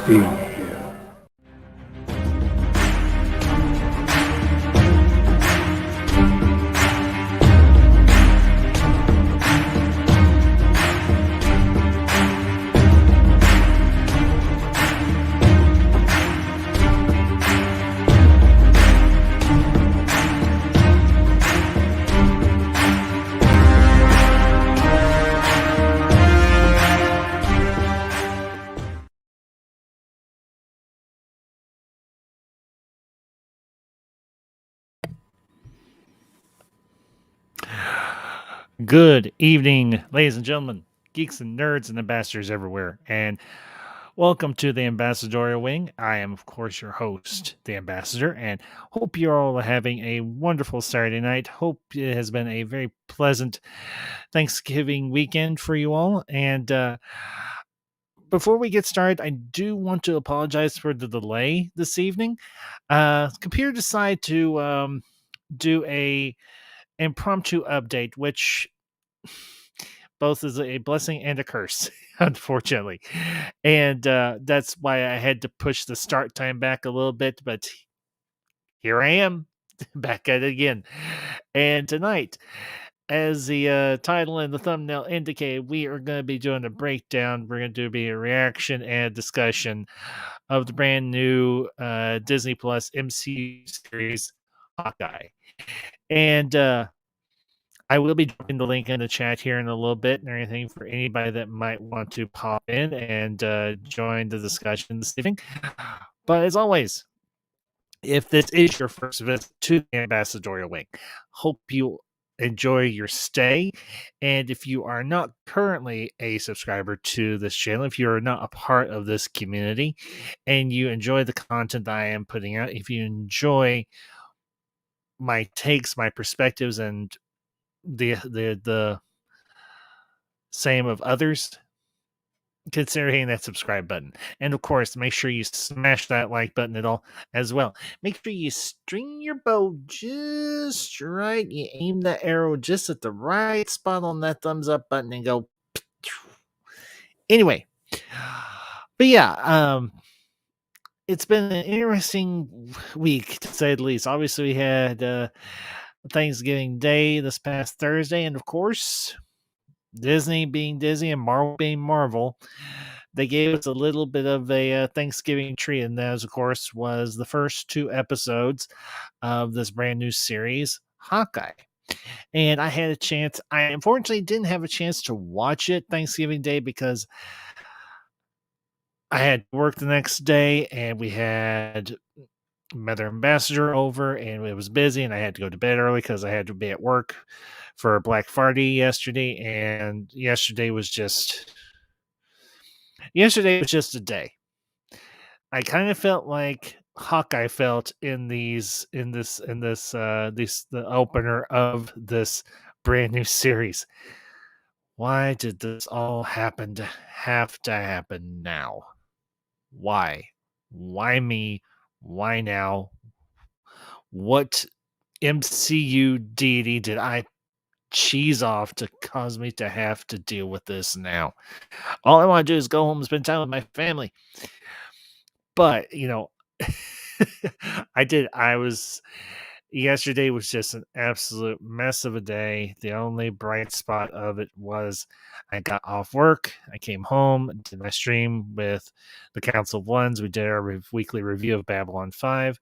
be here. Good evening, ladies and gentlemen, geeks and nerds and ambassadors everywhere, and welcome to the Ambassadorial Wing. I am, of course, your host, the Ambassador, and hope you're all having a wonderful Saturday night. Hope it has been a very pleasant Thanksgiving weekend for you all. And before we get started, I do want to apologize for the delay this evening. Computer decided to do a impromptu update, which both is a blessing and a curse, unfortunately. And that's why I had to push the start time back a little bit. But here I am, back at it again. And tonight, as the title and the thumbnail indicate, we are going to be doing a breakdown. We're going to be a reaction and discussion of the brand new Disney Plus MCU series, Hawkeye. And I will be dropping the link in the chat here in a little bit and everything for anybody that might want to pop in and join the discussion this evening. But as always, if this is your first visit to the Ambassadorial Wing, hope you enjoy your stay. And if you are not currently a subscriber to this channel, if you're not a part of this community and you enjoy the content that I am putting out, if you enjoy my takes, my perspectives, and the same of others, consider hitting that subscribe button. And of course, make sure you smash that like button at all as well. Make sure you string your bow just right. You aim that arrow just at the right spot on that thumbs up button and go. Anyway, but yeah, it's been an interesting week to say the least. Obviously, we had Thanksgiving Day this past Thursday, and of course, Disney being Disney and Marvel being Marvel, they gave us a little bit of a Thanksgiving treat, and that, of course, was the first two episodes of this brand new series, Hawkeye. And I had a chance. I unfortunately didn't have a chance to watch it Thanksgiving Day because I had work the next day, and we had Mother Ambassador over, and it was busy, and I had to go to bed early because I had to be at work for Black Friday yesterday, and yesterday was just a day. I kind of felt like Hawkeye felt in this the opener of this brand new series. Why did this all have to happen now? Why? Why me? Why now? What MCU deity did I cheese off to cause me to have to deal with this now? All I want to do is go home and spend time with my family. But, yesterday was just an absolute mess of a day. The only bright spot of it was I got off work. I came home, did my stream with the Council of Ones. We did our weekly review of Babylon 5.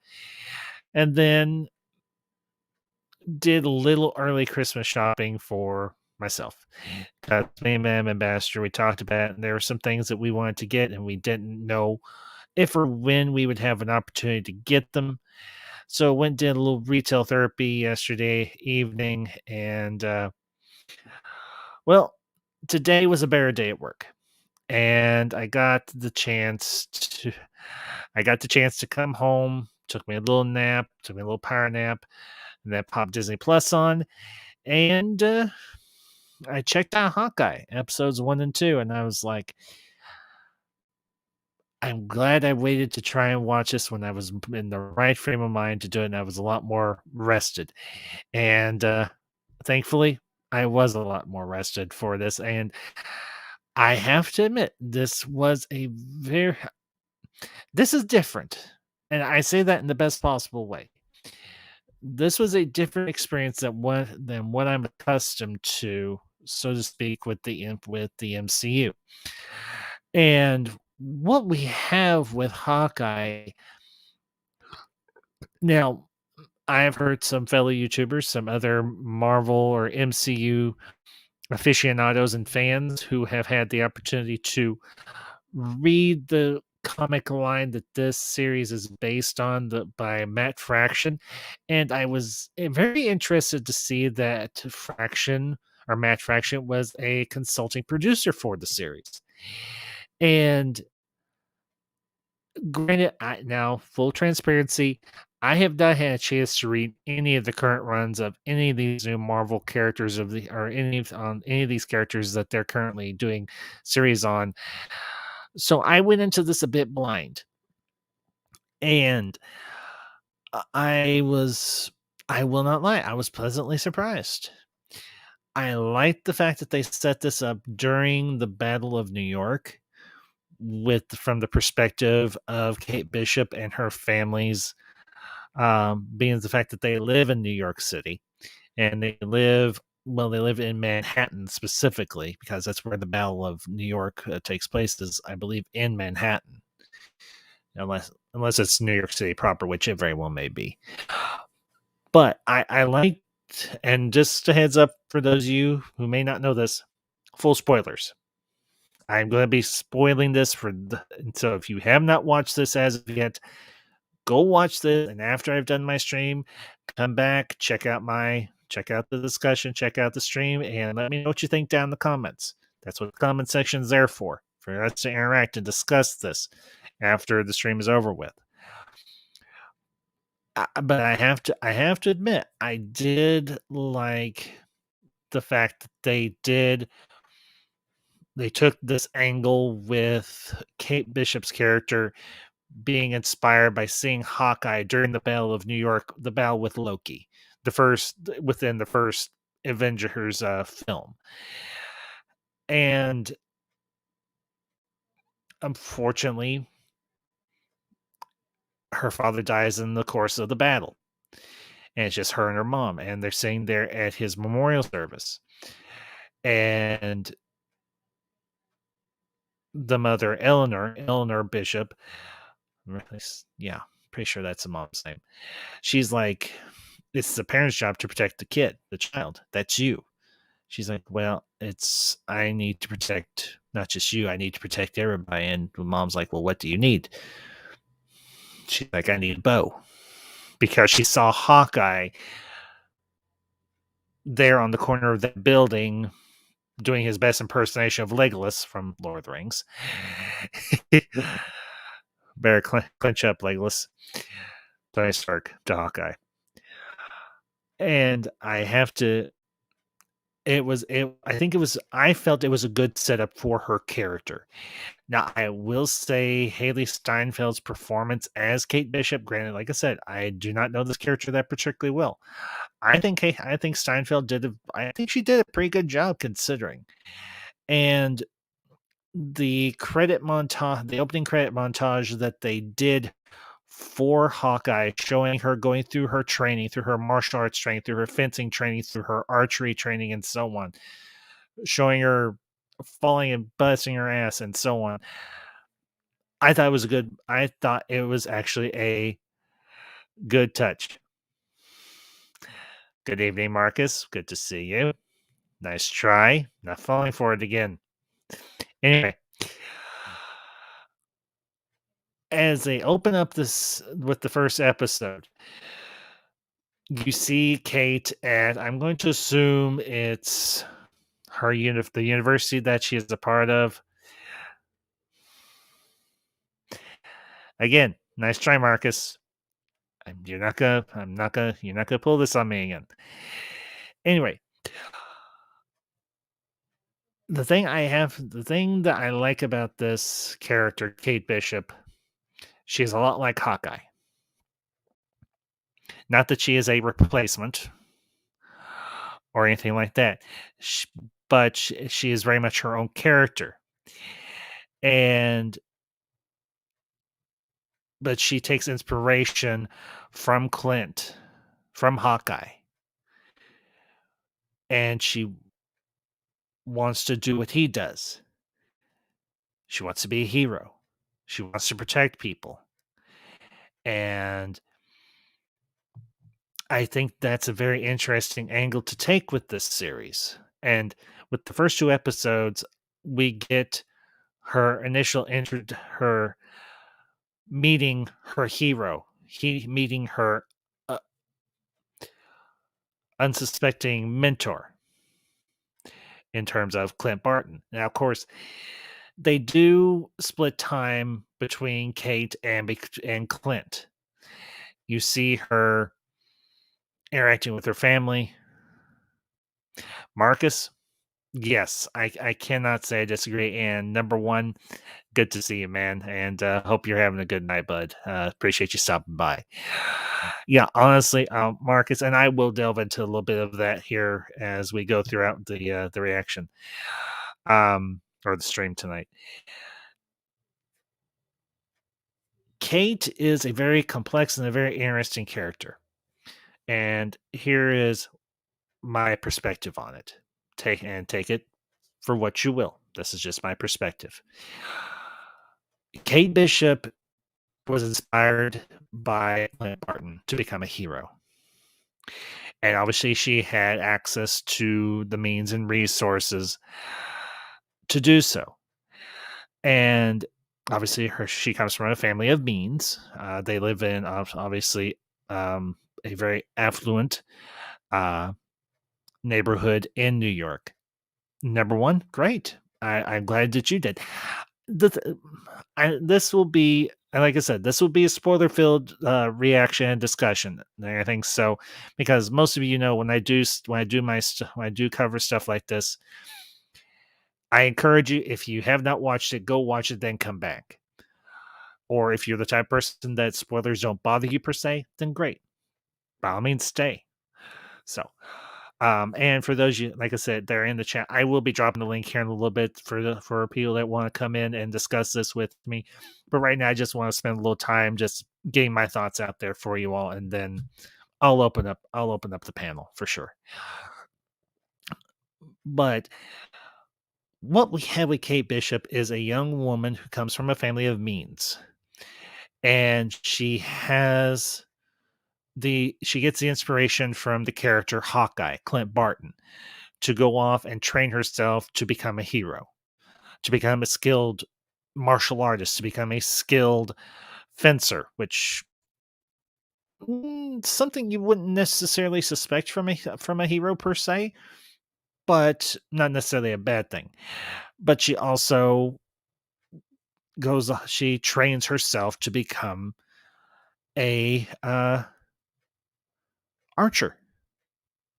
And then did a little early Christmas shopping for myself. Me and Ambassador, we talked about it, and there were some things that we wanted to get, and we didn't know if or when we would have an opportunity to get them. So went and did a little retail therapy yesterday evening, and today was a better day at work, and I got the chance to come home. Took me a little nap, took me a little power nap, and then popped Disney Plus on, and I checked out Hawkeye episodes 1 and 2, and I was like, I'm glad I waited to try and watch this when I was in the right frame of mind to do it, and I was a lot more rested. And thankfully, I was a lot more rested for this. And I have to admit, this was a very This is different, and I say that in the best possible way. This was a different experience than what I'm accustomed to, so to speak, with the MCU. And what we have with Hawkeye now, I've heard some fellow YouTubers, some other Marvel or MCU aficionados and fans who have had the opportunity to read the comic line that this series is based on by Matt Fraction, and I was very interested to see that Matt Fraction was a consulting producer for the series. And granted, now full transparency, I have not had a chance to read any of the current runs of any of these new Marvel characters or any of these characters that they're currently doing series on. So I went into this a bit blind, and I will not lie, I was pleasantly surprised. I liked the fact that they set this up during the Battle of New York from the perspective of Kate Bishop and her family's being the fact that they live in New York City and they live in Manhattan specifically because that's where the Battle of New York takes place. Is I believe in Manhattan, unless it's New York City proper, which it very well may be. But I liked, and just a heads up for those of you who may not know this, full spoilers. I'm going to be spoiling this so if you have not watched this as of yet, go watch this, and after I've done my stream, come back, check out the discussion, check out the stream, and let me know what you think down in the comments. That's what the comment section is there for us to interact and discuss this after the stream is over with. But I have to admit, I did like the fact that they took this angle with Kate Bishop's character being inspired by seeing Hawkeye during the Battle of New York, the battle with Loki, within the first Avengers film. And unfortunately, her father dies in the course of the battle. And it's just her and her mom. And they're sitting there at his memorial service. And the mother, Eleanor Bishop, yeah, pretty sure that's the mom's name. She's like, it's the parent's job to protect the child. That's you. She's like, well, I need to protect not just you, I need to protect everybody. And the mom's like, well, what do you need? She's like, I need a bow. Because she saw Hawkeye there on the corner of that building doing his best impersonation of Legolas from Lord of the Rings. Better clinch up, Legolas. Tony Stark to Hawkeye. And I have to I felt it was a good setup for her character. Now, I will say Haley Steinfeld's performance as Kate Bishop, granted, like I said, I do not know this character that particularly well. I think Steinfeld I think she did a pretty good job considering. And the opening credit montage that they did for Hawkeye, showing her going through her training, through her martial arts training, through her fencing training, through her archery training, and so on, showing her falling and busting her ass and so on. I thought it was actually a good touch. Good evening, Marcus. Good to see you. Nice try. Not falling for it again. Anyway, as they open up this with the first episode, you see Kate at, I'm going to assume it's the university that she is a part of. Again, nice try, Marcus. You're not gonna pull this on me again. Anyway, the thing that I like about this character, Kate Bishop, she's a lot like Hawkeye. Not that she is a replacement or anything like that, but she is very much her own character. And but she takes inspiration from Clint, from Hawkeye, and she wants to do what he does. She wants to be a hero. She wants to protect people. And I think that's a very interesting angle to take with this series. And with the first two episodes, we get her initial intro, her meeting her hero, he meeting her uh, unsuspecting mentor in terms of Clint Barton. Now, of course, they do split time between Kate and Clint. You see her interacting with her family. Marcus, yes, I cannot say I disagree. And number one, good to see you, man. And hope you're having a good night, bud. Appreciate you stopping by. Yeah, honestly, Marcus, and I will delve into a little bit of that here as we go throughout the reaction, or the stream tonight. Kate is a very complex and a very interesting character, and here is my perspective on it. Take it for what you will. This is just my perspective. Kate Bishop was inspired by Clint Barton to become a hero. And obviously, she had access to the means and resources to do so. And obviously, she comes from a family of means. They live in obviously a very affluent uh, neighborhood in New York. Number one, great. I'm glad that you did. The th- this will be, and like I said, this will be a spoiler-filled reaction and discussion. And I think so because most of you know when I do cover stuff like this, I encourage you, if you have not watched it, go watch it, then come back. Or if you're the type of person that spoilers don't bother you per se, then great. By all means, stay. So, and for those you, like I said, they're in the chat. I will be dropping the link here in a little bit for people that want to come in and discuss this with me. But right now, I just want to spend a little time just getting my thoughts out there for you all, and then I'll open up the panel for sure. But what we have with Kate Bishop is a young woman who comes from a family of means, and she gets the inspiration from the character Hawkeye, Clint Barton, to go off and train herself to become a hero, to become a skilled martial artist, to become a skilled fencer, which something you wouldn't necessarily suspect from a hero per se, but not necessarily a bad thing. But she trains herself to become a archer,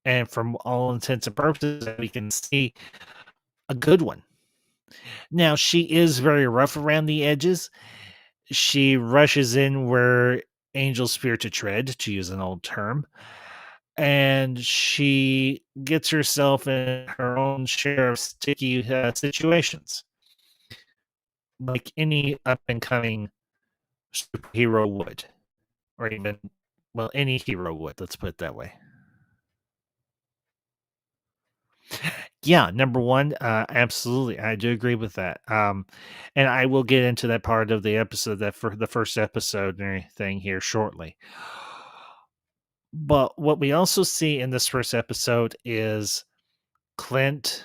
and from all intents and purposes, we can see a good one. Now, she is very rough around the edges. She rushes in where angels fear to tread, to use an old term, and she gets herself in her own share of sticky situations, like any up and coming superhero would, or even, well, any hero would. Let's put it that way. Yeah, number one, absolutely, I do agree with that. And I will get into that part of the episode, that for the first episode and everything here shortly. But what we also see in this first episode is Clint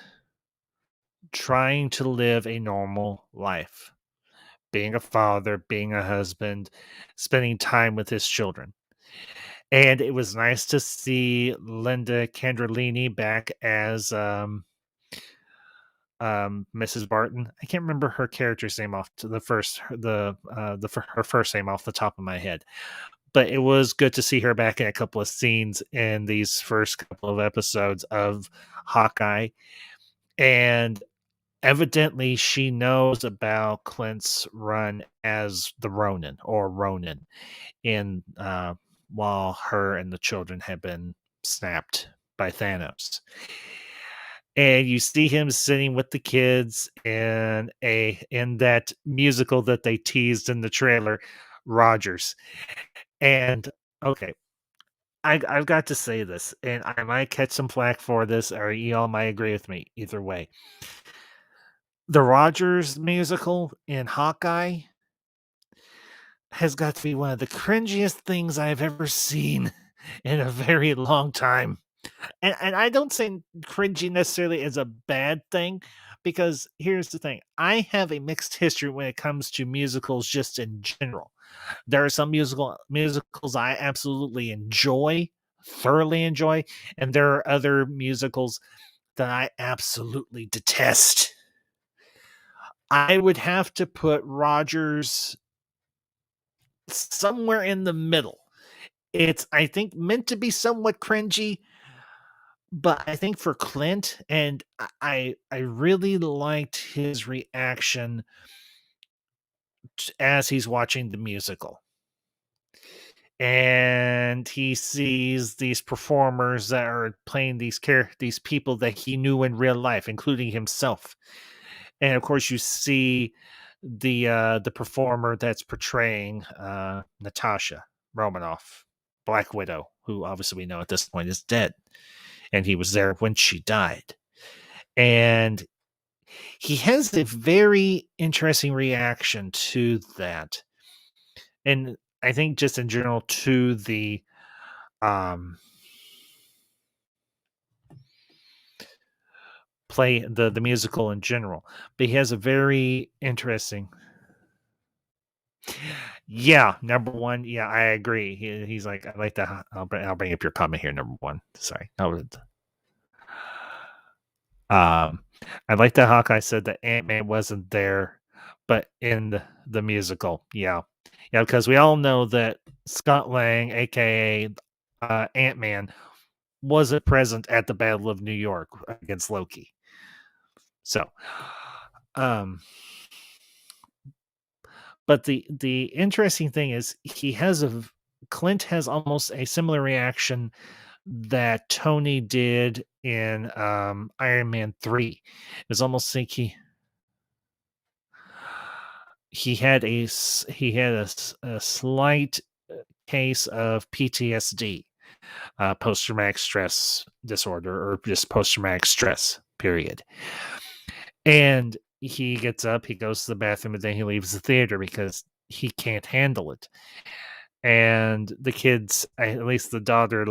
trying to live a normal life, being a father, being a husband, spending time with his children. And it was nice to see Linda Candrellini back as Mrs. Barton. I can't remember her character's name off to her first name off the top of my head. But it was good to see her back in a couple of scenes in these first couple of episodes of Hawkeye. And evidently she knows about Clint's run as the Ronin, or Ronin, in while her and the children have been snapped by Thanos. And you see him sitting with the kids in that musical that they teased in the trailer, Rogers. And okay, I've got to say this, and I might catch some flack for this, or you all might agree with me. Either way, the Rogers musical in Hawkeye has got to be one of the cringiest things I've ever seen in a very long time. And I don't say cringy necessarily is a bad thing, because here's the thing. I have a mixed history when it comes to musicals just in general. There are some musicals I absolutely enjoy, thoroughly enjoy, and there are other musicals that I absolutely detest. I would have to put Rogers somewhere in the middle. It's, I think, meant to be somewhat cringy, but I think for Clint, and I really liked his reaction as he's watching the musical. And he sees these performers that are playing these people that he knew in real life, including himself. And of course, you see the performer that's portraying Natasha Romanoff, Black Widow, who obviously we know at this point is dead, and he was there when she died. And he has a very interesting reaction to that, and I think just in general to the um play the musical in general. But he has a very interesting. Yeah, number one. Yeah, I agree. He's like, I like that. I'll bring up your comment here. Number one. Sorry. Um, I like that Hawkeye said that Ant-Man wasn't there, but in the musical. Yeah. Yeah, because we all know that Scott Lang, aka Ant-Man, wasn't present at the Battle of New York against Loki. So, um, but the interesting thing is Clint has almost a similar reaction that Tony did in Iron Man 3. It's almost like he had a slight case of PTSD, post traumatic stress disorder, or just post traumatic stress period. And he gets up, he goes to the bathroom, and then he leaves the theater because he can't handle it. And the kids, at least the daughter,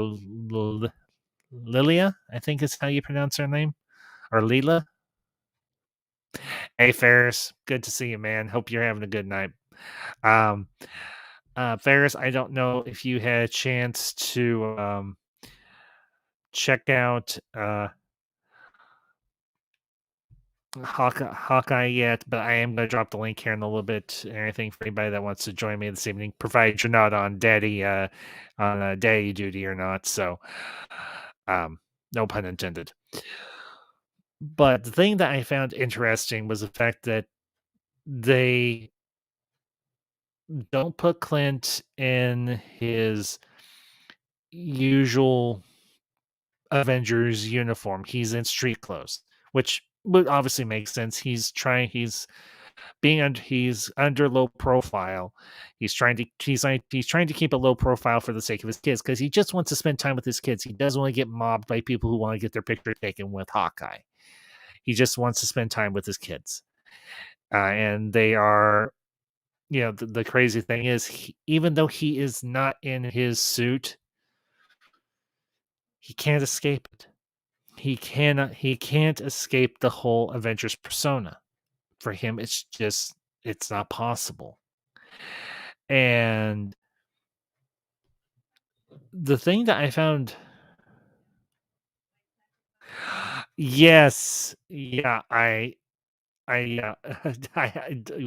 Lilia, I think is how you pronounce her name, or Leela. Hey, Ferris, good to see you, man. Hope you're having a good night. Um, Ferris, I don't know if you had a chance to check out Hawkeye yet, but I am going to drop the link here in a little bit. Anything for anybody that wants to join me this evening, provided you're not on daddy duty or not. So, no pun intended. But the thing that I found interesting was the fact that they don't put Clint in his usual Avengers uniform. He's in street clothes, which would obviously make sense. He's under low profile. He's trying to keep a low profile for the sake of his kids, because he just wants to spend time with his kids. He doesn't want to get mobbed by people who want to get their picture taken with Hawkeye. He just wants to spend time with his kids. And they are, the crazy thing is, even though he is not in his suit, he can't escape it. He can't escape the whole Avengers persona. For him, it's not possible. And the thing that I found, yes, yeah,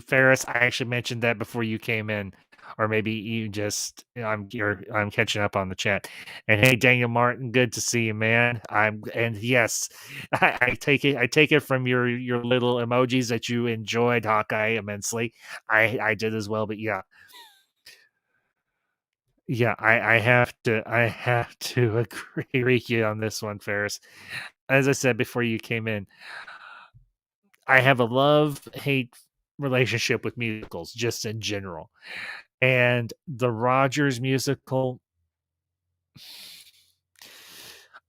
Ferris, I actually mentioned that before you came in, or maybe you just, I'm catching up on the chat. And hey, Daniel Martin, good to see you, man. And yes, I take it from your little emojis that you enjoyed Hawkeye immensely. I did as well, but yeah. Yeah, I have to agree with you on this one, Ferris. As I said before you came in, I have a love-hate relationship with musicals just in general. And the Rogers musical,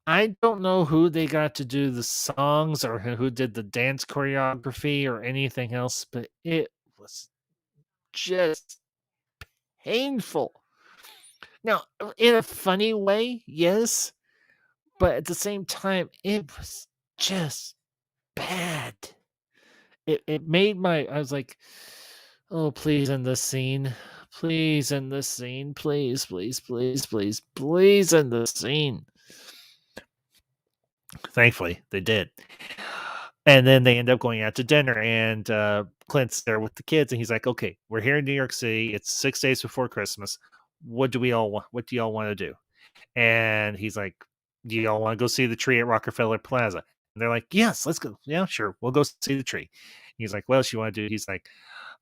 I don't know who they got to do the songs or who did the dance choreography or anything else, but it was just painful. Now, in a funny way, yes, but at the same time, it was just bad. It made my I was like, "Oh, please end this scene. Please end this scene. Please, please, please, please, please end this scene." Thankfully, they did. And then they end up going out to dinner, and Clint's there with the kids, and he's like, "Okay, we're here in New York City. It's 6 days before Christmas. What do we all want? What do y'all want to do?" And he's like, "Do y'all want to go see the tree at Rockefeller Plaza?" And they're like, "Yes, let's go. Yeah, sure, we'll go see the tree." He's like, "What else you want to do?" He's like,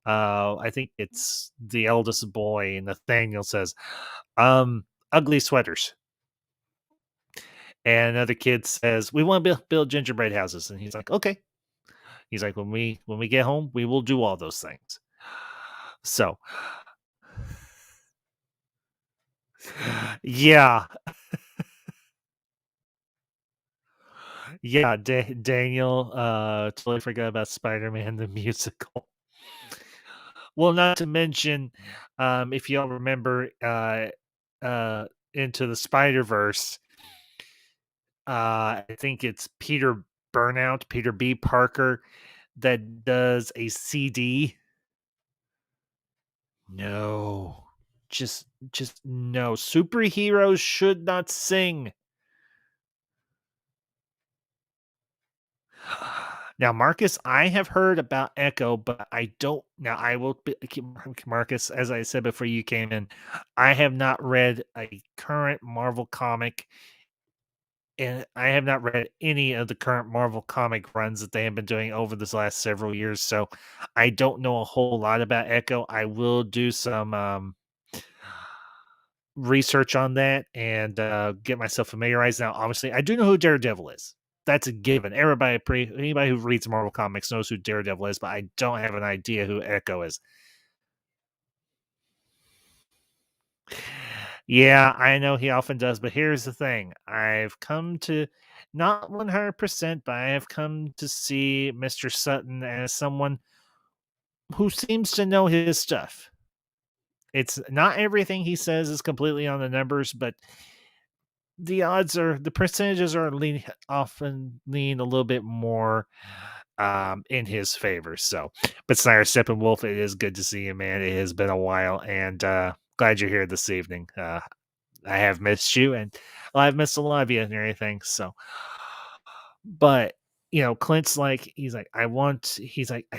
I think it's the eldest boy, and Nathaniel says, ugly sweaters." And another kid says, "We want to build gingerbread houses." And he's like, "Okay." He's like, when we get home, we will do all those things." So, yeah, yeah, Daniel totally forgot about Spider-Man the musical. Well, not to mention, if y'all remember, Into the Spider-Verse, I think it's Peter B. Parker, that does a CD. No. Just no. Superheroes should not sing. Now, Marcus, I have heard about Echo, but I don't. Now, I will keep Marcus, as I said before you came in. I have not read a current Marvel comic, and I have not read any of the current Marvel comic runs that they have been doing over this last several years. So, I don't know a whole lot about Echo. I will do some research on that and get myself familiarized. Now, obviously, I do know who Daredevil is. That's a given. Anybody who reads Marvel comics knows who Daredevil is, but I don't have an idea who Echo is. Yeah, I know he often does, but here's the thing. I've come to not 100%, but I have come to see Mr. Sutton as someone who seems to know his stuff. It's not everything he says is completely on the numbers, but the percentages are often lean a little bit more in his favor. So, but Snyder Steppenwolf, it is good to see you, man. It has been a while, and glad you're here this evening. I have missed you, and well, I've missed a lot of you and everything. So, but Clint's like, he's like, I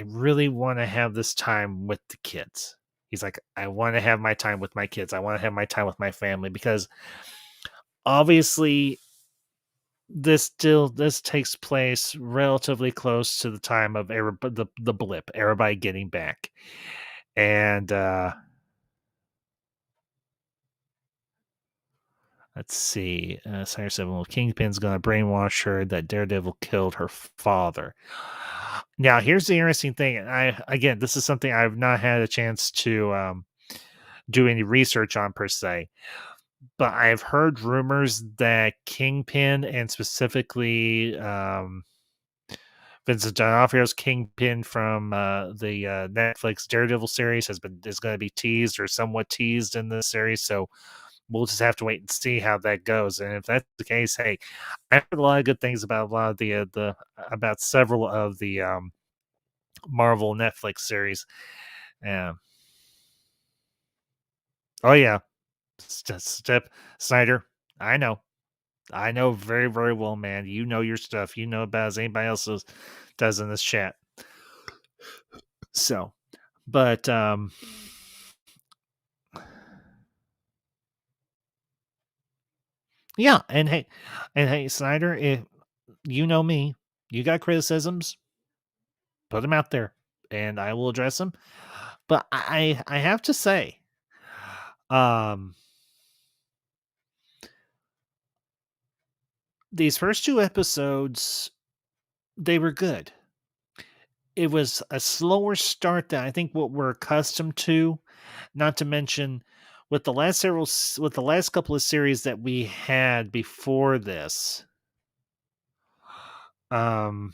really want to have this time with the kids. He's like, I want to have my time with my kids. I want to have my time with my family because obviously this takes place relatively close to the time of the blip, everybody getting back. And let's see. Sire said, well, Kingpin's gonna brainwash her that Daredevil killed her father. Now, here's the interesting thing. And again, this is something I've not had a chance to do any research on per se, but I've heard rumors that Kingpin and specifically Vincent D'Onofrio's Kingpin from the Netflix Daredevil series is going to be teased or somewhat teased in this series. So we'll just have to wait and see how that goes. And if that's the case, hey, I've heard a lot of good things about a lot of the about several of the Marvel Netflix series. Yeah. Oh yeah, Step Snyder. I know. I know very, very well, man. You know your stuff. You know about as anybody else does in this chat. So, but yeah, and hey, Snyder, if you know me, you got criticisms, put them out there, and I will address them. But I have to say, um, these first two episodes they were good. It was a slower start than I think what we're accustomed to. Not to mention, with the last couple of series that we had before this, um,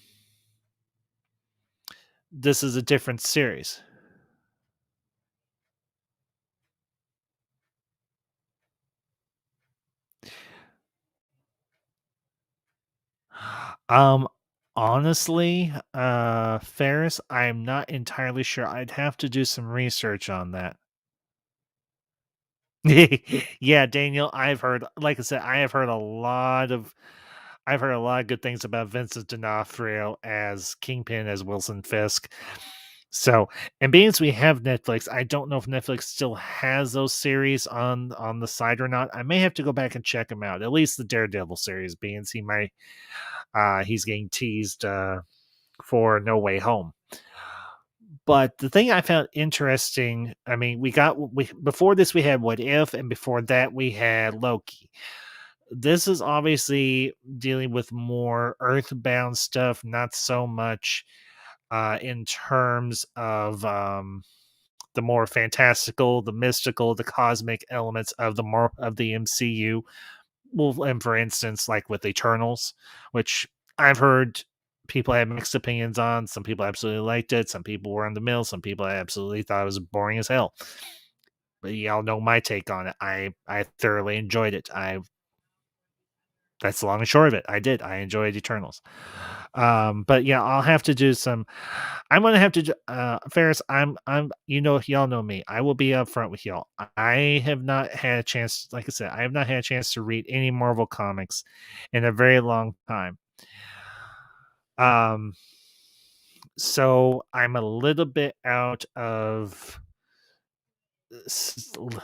this is a different series. Um, honestly, Ferris, I'm not entirely sure. I'd have to do some research on that. Yeah, Daniel, like I said, I've heard a lot of good things about Vincent D'Onofrio as Kingpin as Wilson Fisk. So, and being as we have Netflix, I don't know if Netflix still has those series on the site or not. I may have to go back and check them out. At least the Daredevil series, being as he's getting teased for No Way Home. But the thing I found interesting, I mean, we before this we had What If, and before that we had Loki. This is obviously dealing with more earthbound stuff, not so much in terms of the more fantastical, the mystical, the cosmic elements of the MCU. Well, and for instance, like with Eternals, which I've heard people had mixed opinions on. Some people absolutely liked it. Some people were on the mill. Some people absolutely thought it was boring as hell. But y'all know my take on it. I thoroughly enjoyed it. I That's the long and short of it. I did. I enjoyed Eternals. But yeah, I'll have to do some. I'm gonna have to. Ferris, y'all know me. I will be upfront with y'all. I have not had a chance. Like I said, I have not had a chance to read any Marvel comics in a very long time. Um, so I'm a little bit out of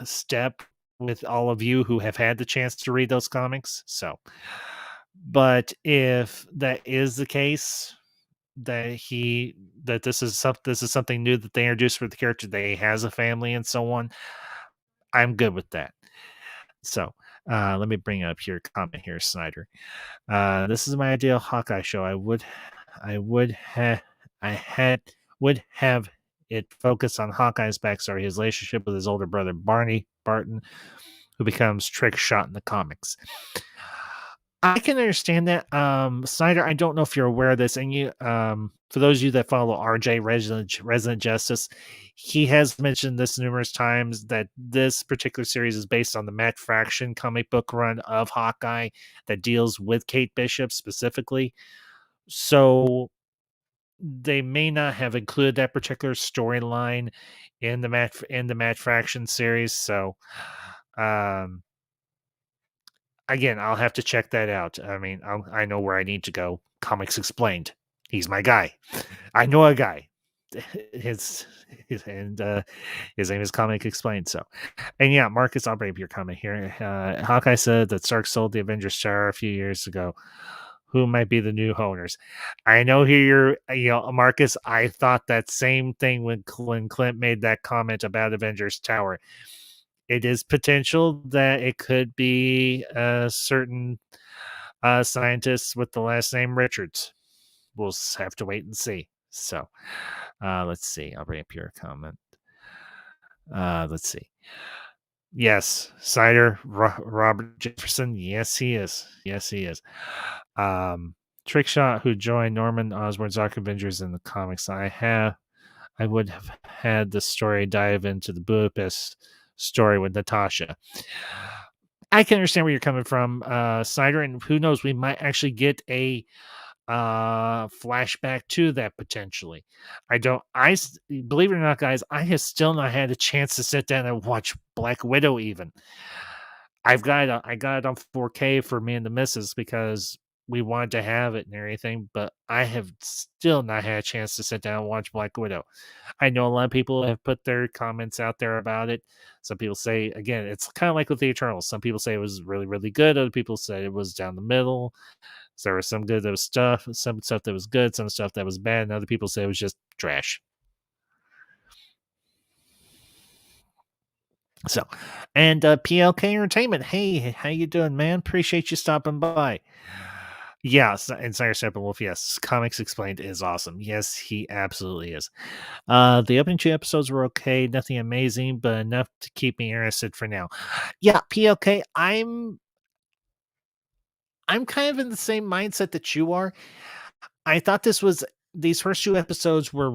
step with all of you who have had the chance to read those comics. So, but if that is the case, that he that this is something new that they introduced for the character, that he has a family and so on, I'm good with that. So let me bring up your comment here, Snyder. This is my ideal Hawkeye show. I would have I had would have it focus on Hawkeye's backstory, his relationship with his older brother Barney Barton, who becomes Trick Shot in the comics. I can understand that. Snyder, I don't know if you're aware of this, and for those of you that follow RJ Resident Justice, he has mentioned this numerous times that this particular series is based on the Matt Fraction comic book run of Hawkeye that deals with Kate Bishop specifically. So they may not have included that particular storyline in the Matt Fraction series. So, um, again, I'll have to check that out. I mean, I know where I need to go. Comics Explained. He's my guy. I know a guy. His, his name is Comic Explained. So, and yeah, Marcus, I'll bring up your comment here. Hawkeye said that Stark sold the Avengers Tower a few years ago. Who might be the new owners? I know here, Marcus. I thought that same thing when Clint made that comment about Avengers Tower. It is potential that it could be a certain scientist with the last name Richards. We'll have to wait and see. So, let's see. I'll bring up your comment. Let's see. Yes, Cider, Robert Jefferson. Yes, he is. Yes, he is. Trickshot, who joined Norman Osborn's Arc Avengers in the comics. I would have had the story dive into the Budapest story with Natasha. I can understand where you're coming from, Snyder, and who knows, we might actually get a flashback to that potentially. Believe it or not, guys, I have still not had a chance to sit down and watch Black Widow. Even I got it on 4K for me and the missus because we wanted to have it and everything, but I have still not had a chance to sit down and watch Black Widow. I know a lot of people have put their comments out there about it. Some people say, again, it's kind of like with the Eternals. Some people say it was really, really good. Other people say it was down the middle. So there was some good that was some stuff that was good, some stuff that was bad, and other people say it was just trash. So, and PLK Entertainment, hey, how you doing, man? Appreciate you stopping by. Yes, and Cyrus Steppenwolf, yes, Comics Explained is awesome. Yes, he absolutely is. The opening 2 episodes were okay, nothing amazing, but enough to keep me interested for now. Yeah, PLK, I'm kind of in the same mindset that you are. I thought these first 2 episodes were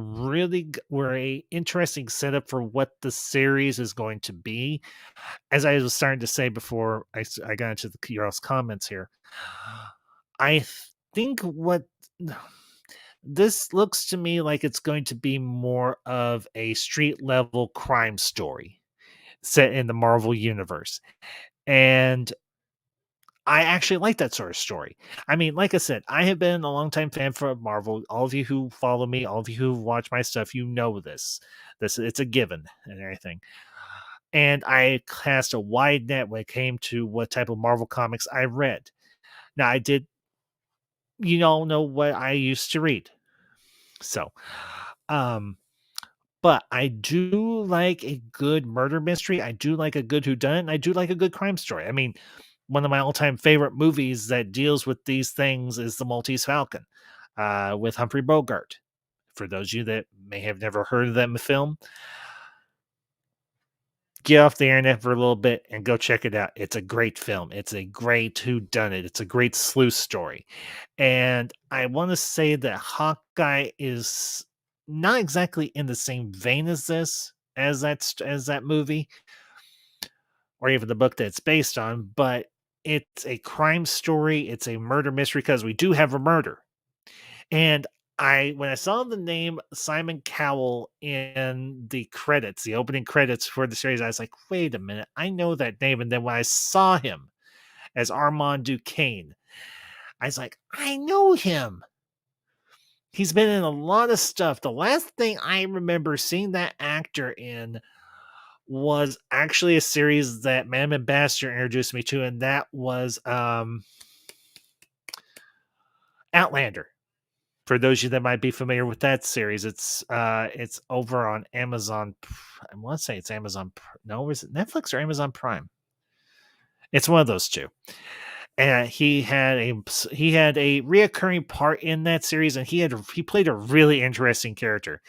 were a interesting setup for what the series is going to be. As I was starting to say before I got into your all's comments here, I think what this looks to me like it's going to be more of a street level crime story set in the Marvel universe. And I actually like that sort of story. I mean, like I said, I have been a longtime fan for Marvel. All of you who follow me, all of you who watch my stuff, you know this. This it's a given and everything. And I cast a wide net when it came to what type of Marvel comics I read. Now I did, you all know what I used to read. So, um, but I do like a good murder mystery. I do like a good whodunit, and I do like a good crime story. I mean, one of my all-time favorite movies that deals with these things is The Maltese Falcon, with Humphrey Bogart. For those of you that may have never heard of that film, get off the internet for a little bit and go check it out. It's a great film. It's a great whodunit. It's a great sleuth story. And I want to say that Hawkeye is not exactly in the same vein as this, as that movie, or even the book that it's based on, but it's a crime story. It's a murder mystery because we do have a murder. And when I saw the name Simon Cowell in the credits, the opening credits for the series, I was like, wait a minute, I know that name. And then when I saw him as Armand Duquesne, I was like, I know him. He's been in a lot of stuff. The last thing I remember seeing that actor in was actually a series that Madam Ambassador introduced me to, and that was Outlander. For those of you that might be familiar with that series, it's over on Amazon. I want to say it's Amazon. No, is it Netflix or Amazon Prime? It's one of those two. And he had a reoccurring part in that series, and he played a really interesting character.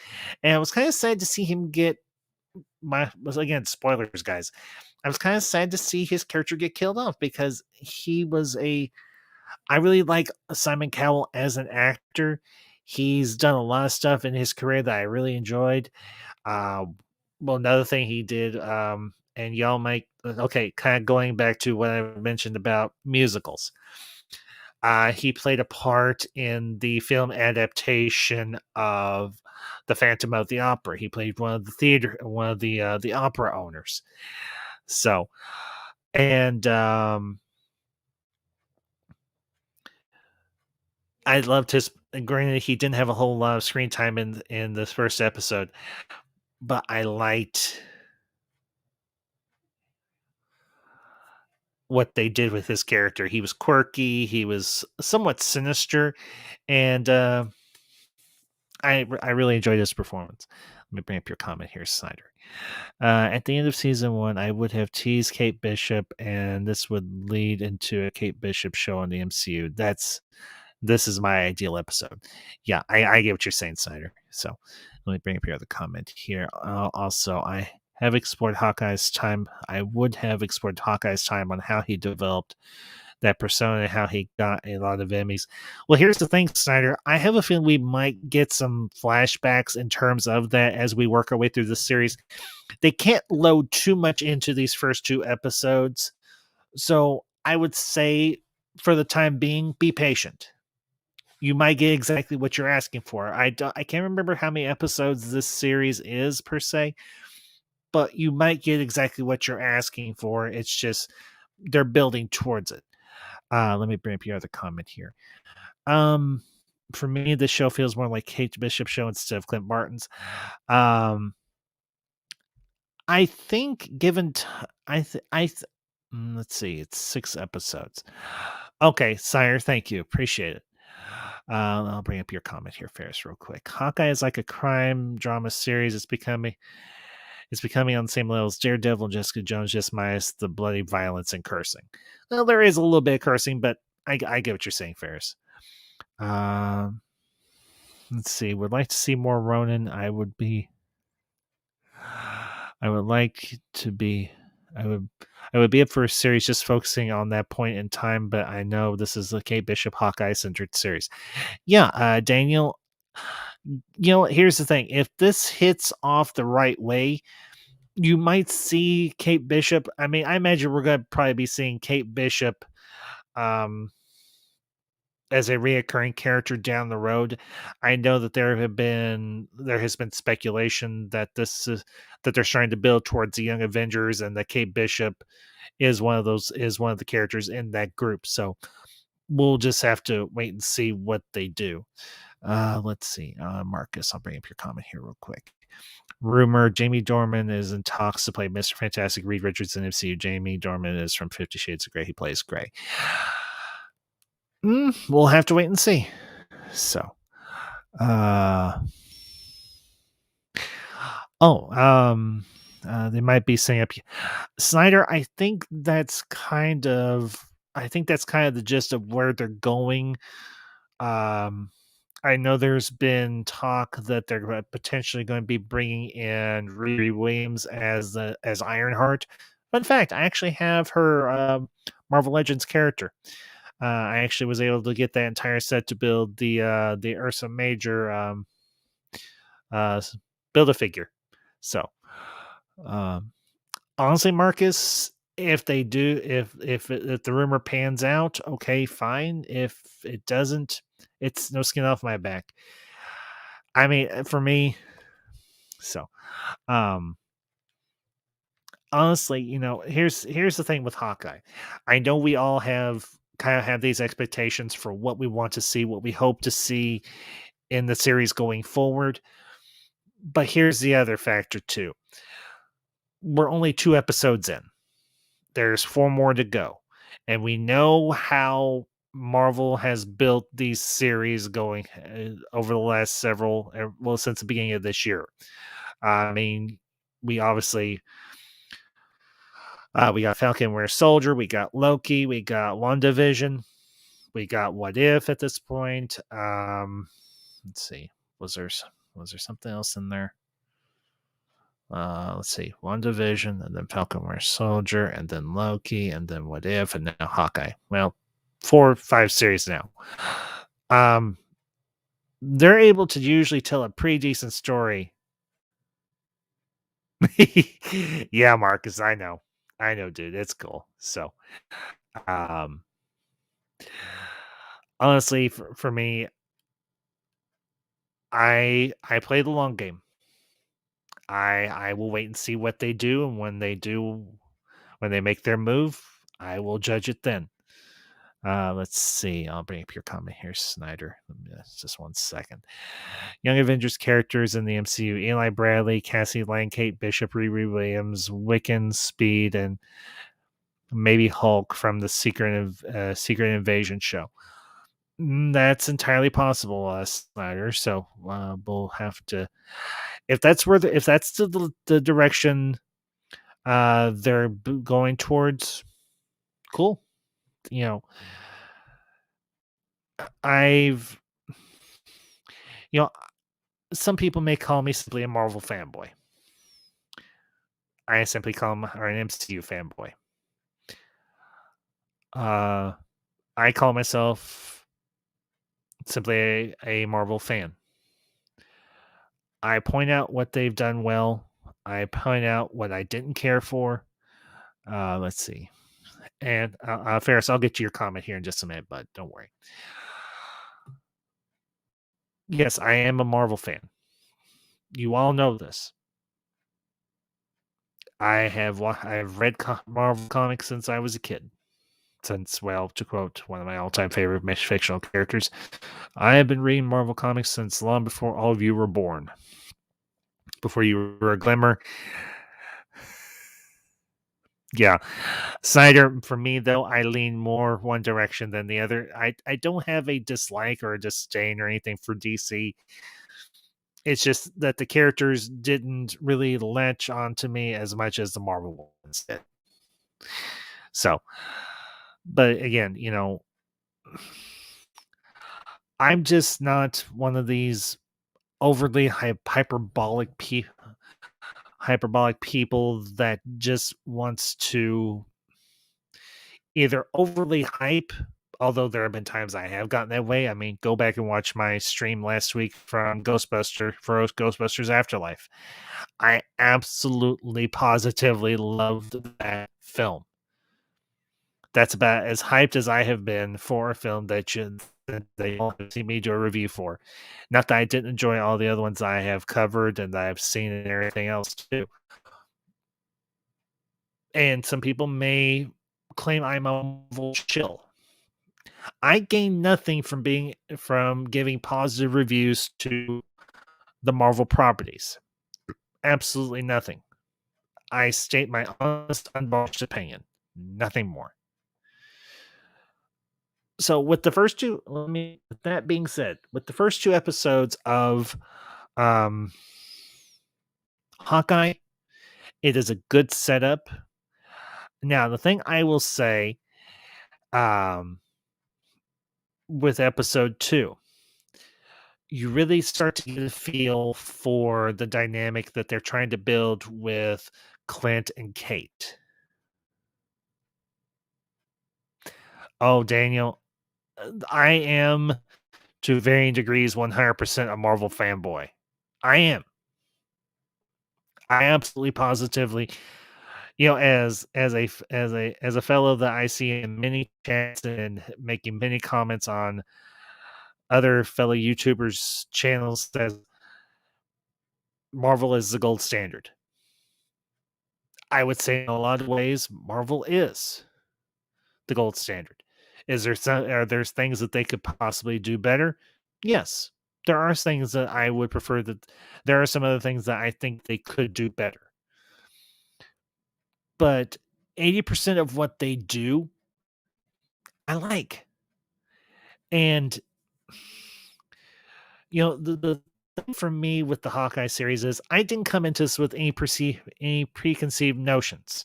And I was kind of sad to see him get was again spoilers, guys. I was kind of sad to see his character get killed off because he was a I really like Simon Cowell as an actor. He's done a lot of stuff in his career that I really enjoyed. Uh, well, another thing he did, and y'all might okay, kind of going back to what I mentioned about musicals. He played a part in the film adaptation of the Phantom of the Opera. He played one of the opera owners. So, and I loved his. Granted, he didn't have a whole lot of screen time in this first episode, but I liked what they did with his character. He was quirky. He was somewhat sinister, and I really enjoyed his performance. Let me bring up your comment here, Snyder. At the end of season 1, I would have teased Kate Bishop, and this would lead into a Kate Bishop show on the MCU. This is my ideal episode. Yeah, I get what you're saying, Snyder. So let me bring up your other comment here. Also, I have explored Hawkeye's time. I would have explored Hawkeye's time on how he developed that persona and how he got a lot of Emmys. Well, here's the thing, Snyder. I have a feeling we might get some flashbacks in terms of that as we work our way through the series. They can't load too much into these first 2 episodes. So I would say for the time being, be patient. You might get exactly what you're asking for. I can't remember how many episodes this series is per se, but you might get exactly what you're asking for. It's just they're building towards it. Let me bring up your other comment here. Um, for me, this show feels more like Kate Bishop's show instead of Clint Barton's. Um, I think given let's see, it's 6 episodes. Okay, sire, thank you, appreciate it. I'll bring up your comment here, Ferris, real quick. Hawkeye is like a crime drama series. It's becoming on the same level as Daredevil and Jessica Jones, just minus the bloody violence and cursing. Well, there is a little bit of cursing, but I get what you're saying, Ferris. Um, let's see. Would like to see more Ronin. I would like to be. I would. I would be up for a series just focusing on that point in time, but I know this is a Kate Bishop Hawkeye centered series. Yeah, Daniel. Here's the thing: if this hits off the right way, you might see Kate Bishop. I mean, I imagine we're going to probably be seeing Kate Bishop um, as a reoccurring character down the road. I know that there has been speculation that that they're trying to build towards the Young Avengers, and that Kate Bishop is one of the characters in that group. So we'll just have to wait and see what they do. Let's see, Marcus. I'll bring up your comment here real quick. Rumor: Jamie Dornan is in talks to play Mr. Fantastic. Reed Richards in MCU. Jamie Dornan is from 50 Shades of Grey. He plays Grey. We'll have to wait and see. So, uh, oh, they might be saying up Snyder. I think that's kind of the gist of where they're going. Um, I know there's been talk that they're potentially going to be bringing in Riri Williams as Ironheart. Fun fact: I actually have her Marvel Legends character. I actually was able to get that entire set to build the Ursa Major uh, build a figure. So, um, honestly, Marcus, if they do, if the rumor pans out, okay, fine. If it doesn't, it's no skin off my back. I mean, for me, so um, honestly, here's the thing with Hawkeye. I know we all have these expectations for what we want to see, what we hope to see in the series going forward. But here's the other factor too. We're only 2 episodes in. There's 4 more to go. And we know how Marvel has built these series going over the last since the beginning of this year. I mean, we obviously we got Falcon Winter Soldier, we got Loki, we got WandaVision, we got What If at this point. Let's see, was there something else in there? Let's see, WandaVision, and then Falcon Winter Soldier, and then Loki, and then What If, and now Hawkeye. Well, 4 or 5 series now. They're able to usually tell a pretty decent story. Yeah, Marcus, I know, dude. It's cool. So, um, honestly, for me, I play the long game. I will wait and see what they do, and when they make their move, I will judge it then. Let's see. I'll bring up your comment here, Snyder. Just 1 second. Young Avengers characters in the MCU: Eli Bradley, Cassie Lang, Kate Bishop, Riri Williams, Wiccan, Speed, and maybe Hulk from the Secret Invasion show. That's entirely possible, Snyder. So we'll have to, if that's the direction they're going towards. Cool. You know, I've you know some people may call me simply a Marvel fanboy. I simply call them or an MCU fanboy. Uh, I call myself simply a Marvel fan. I point out what they've done well. I point out what I didn't care for. Let's see. And Ferris, I'll get to your comment here in just a minute, but don't worry. Yes, I am a Marvel fan. You all know this. I've read Marvel comics since I was a kid. Since, well, to quote one of my all-time favorite fictional characters, I have been reading Marvel comics since long before all of you were born. Before you were a glimmer. Yeah. Snyder, for me, though, I lean more one direction than the other. I don't have a dislike or a disdain or anything for DC. It's just that the characters didn't really latch onto me as much as the Marvel ones did. So, but again, I'm just not one of these overly hyperbolic people that just wants to either overly hype, although there have been times I have gotten that way. I mean, go back and watch my stream last week from Ghostbusters Afterlife. I absolutely positively loved that film. That's about as hyped as I have been for a film that they all see me do a review for. Not that I didn't enjoy all the other ones I have covered and I've seen and everything else too. And some people may claim I'm a Marvel chill. I gain nothing from giving positive reviews to the Marvel properties. Absolutely nothing. I state my honest, unbiased opinion. Nothing more. So with the first two, with that being said, with the first two episodes of um Hawkeye, it is a good setup. Now, the thing I will say, um, with episode two, you really start to get a feel for the dynamic that they're trying to build with Clint and Kate. Oh, Daniel, I am to varying degrees 100% a Marvel fanboy. I am. I absolutely positively, as a fellow that I see in many chats and making many comments on other fellow YouTubers' channels, says Marvel is the gold standard. I would say in a lot of ways, Marvel is the gold standard. Are there things that they could possibly do better? Yes. There are things that I would prefer that there are some other things that I think they could do better. But 80% of what they do, I like. And the thing for me with the Hawkeye series is I didn't come into this with any preconceived notions.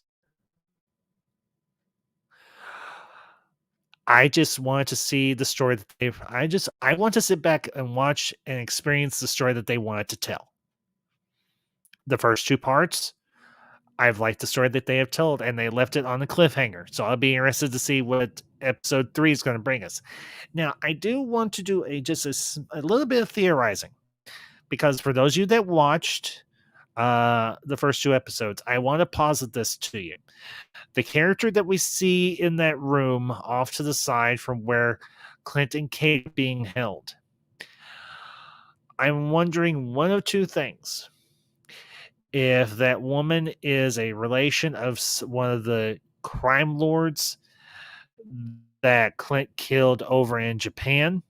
I just wanted to see the story that I want to sit back and watch and experience the story that they wanted to tell. The first two parts, I've liked the story that they have told, and they left it on a cliffhanger. So I'll be interested to see what episode 3 is going to bring us. Now, I do want to do a little bit of theorizing, because for those of you that watched the first two episodes, I want to posit this to you. The character that we see in that room off to the side from where Clint and Kate are being held, I'm wondering one of two things. If that woman is a relation of one of the crime lords that Clint killed over in Japan.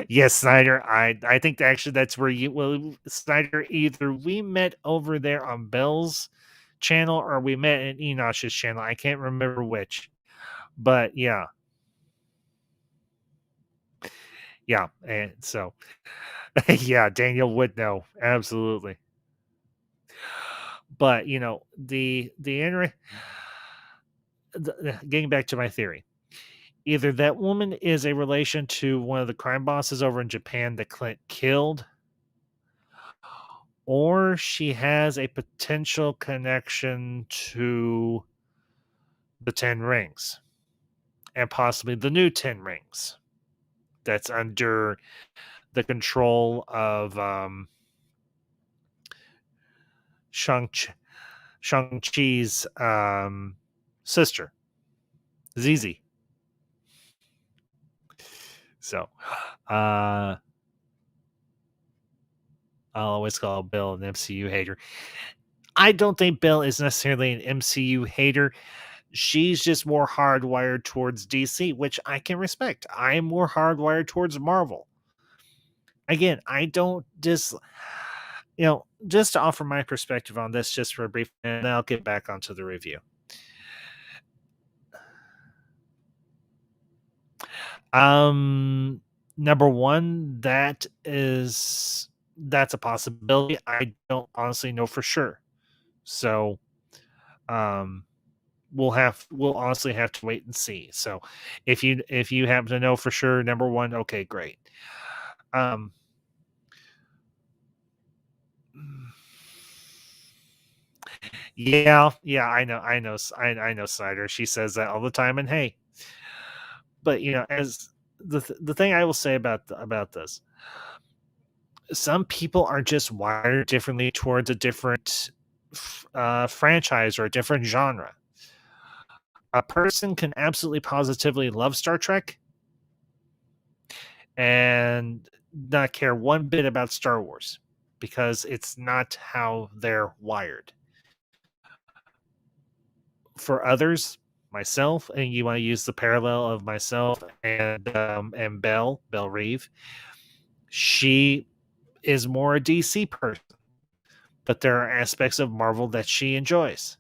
Yes, Snyder. I think actually that's where Snyder, either we met over there on Bell's channel or we met in Enosh's channel. I can't remember which. But yeah. And so yeah, Daniel would know. Absolutely. But getting back to my theory, either that woman is a relation to one of the crime bosses over in Japan that Clint killed, or she has a potential connection to the Ten Rings and possibly the new Ten Rings that's under the control of Shang Chi's sister, Zizi. So, I'll always call Bill an MCU hater. I don't think Bill is necessarily an MCU hater. She's just more hardwired towards DC, which I can respect. I'm more hardwired towards Marvel. Again, I don't just to offer my perspective on this just for a brief, and then I'll get back onto the review. Number one, that's a possibility. I don't honestly know for sure. So, um, we'll honestly have to wait and see. So if you happen to know for sure number one, okay, great. Um, yeah, I know Snyder. She says that all the time, and hey, but as the thing I will say about this, some people are just wired differently towards a different franchise or a different genre. A person can absolutely positively love Star Trek and not care one bit about Star Wars because it's not how they're wired. For others, myself, and you want to use the parallel of myself and Belle Reeve, she is more a DC person, but there are aspects of Marvel that she enjoys.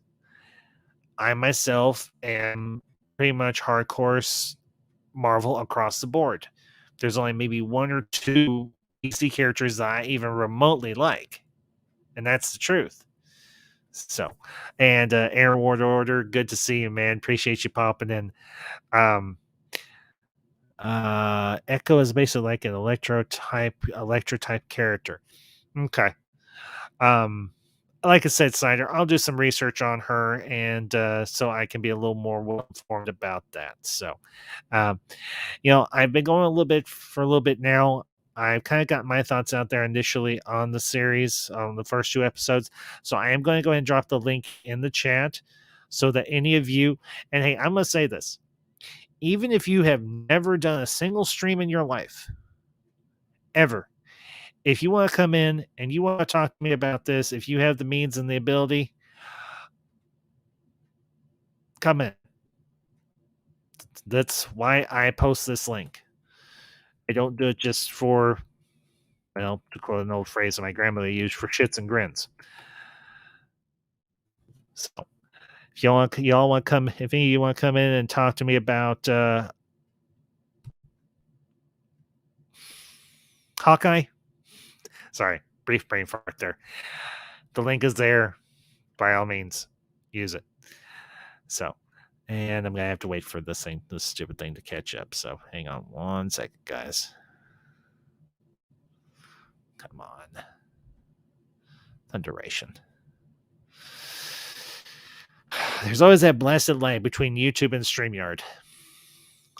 I myself am pretty much hardcore Marvel across the board. There's only maybe one or two DC characters that I even remotely like, and that's the truth. So, and Aaron Ward Order, good to see you, man. Appreciate you popping in. Um, Echo is basically like an electro type character. Okay. Um, like I said, Snyder, I'll do some research on her, and so I can be a little more well informed about that. So, um, I've been going a little bit now. I've kind of got my thoughts out there initially on the series, on the first two episodes. So I am going to go ahead and drop the link in the chat so that any of you, and hey, I'm going to say this, even if you have never done a single stream in your life, ever, if you want to come in and you want to talk to me about this, if you have the means and the ability, come in. That's why I post this link. I don't do it just for, well, to quote an old phrase that my grandmother used, for shits and grins. So if y'all want to come, if any of you want to come in and talk to me about Hawkeye, sorry, brief brain fart there. The link is there. By all means, use it. So, and I'm gonna have to wait for this stupid thing to catch up. So hang on one second, guys. Come on. The duration. There's always that blasted lag between YouTube and StreamYard.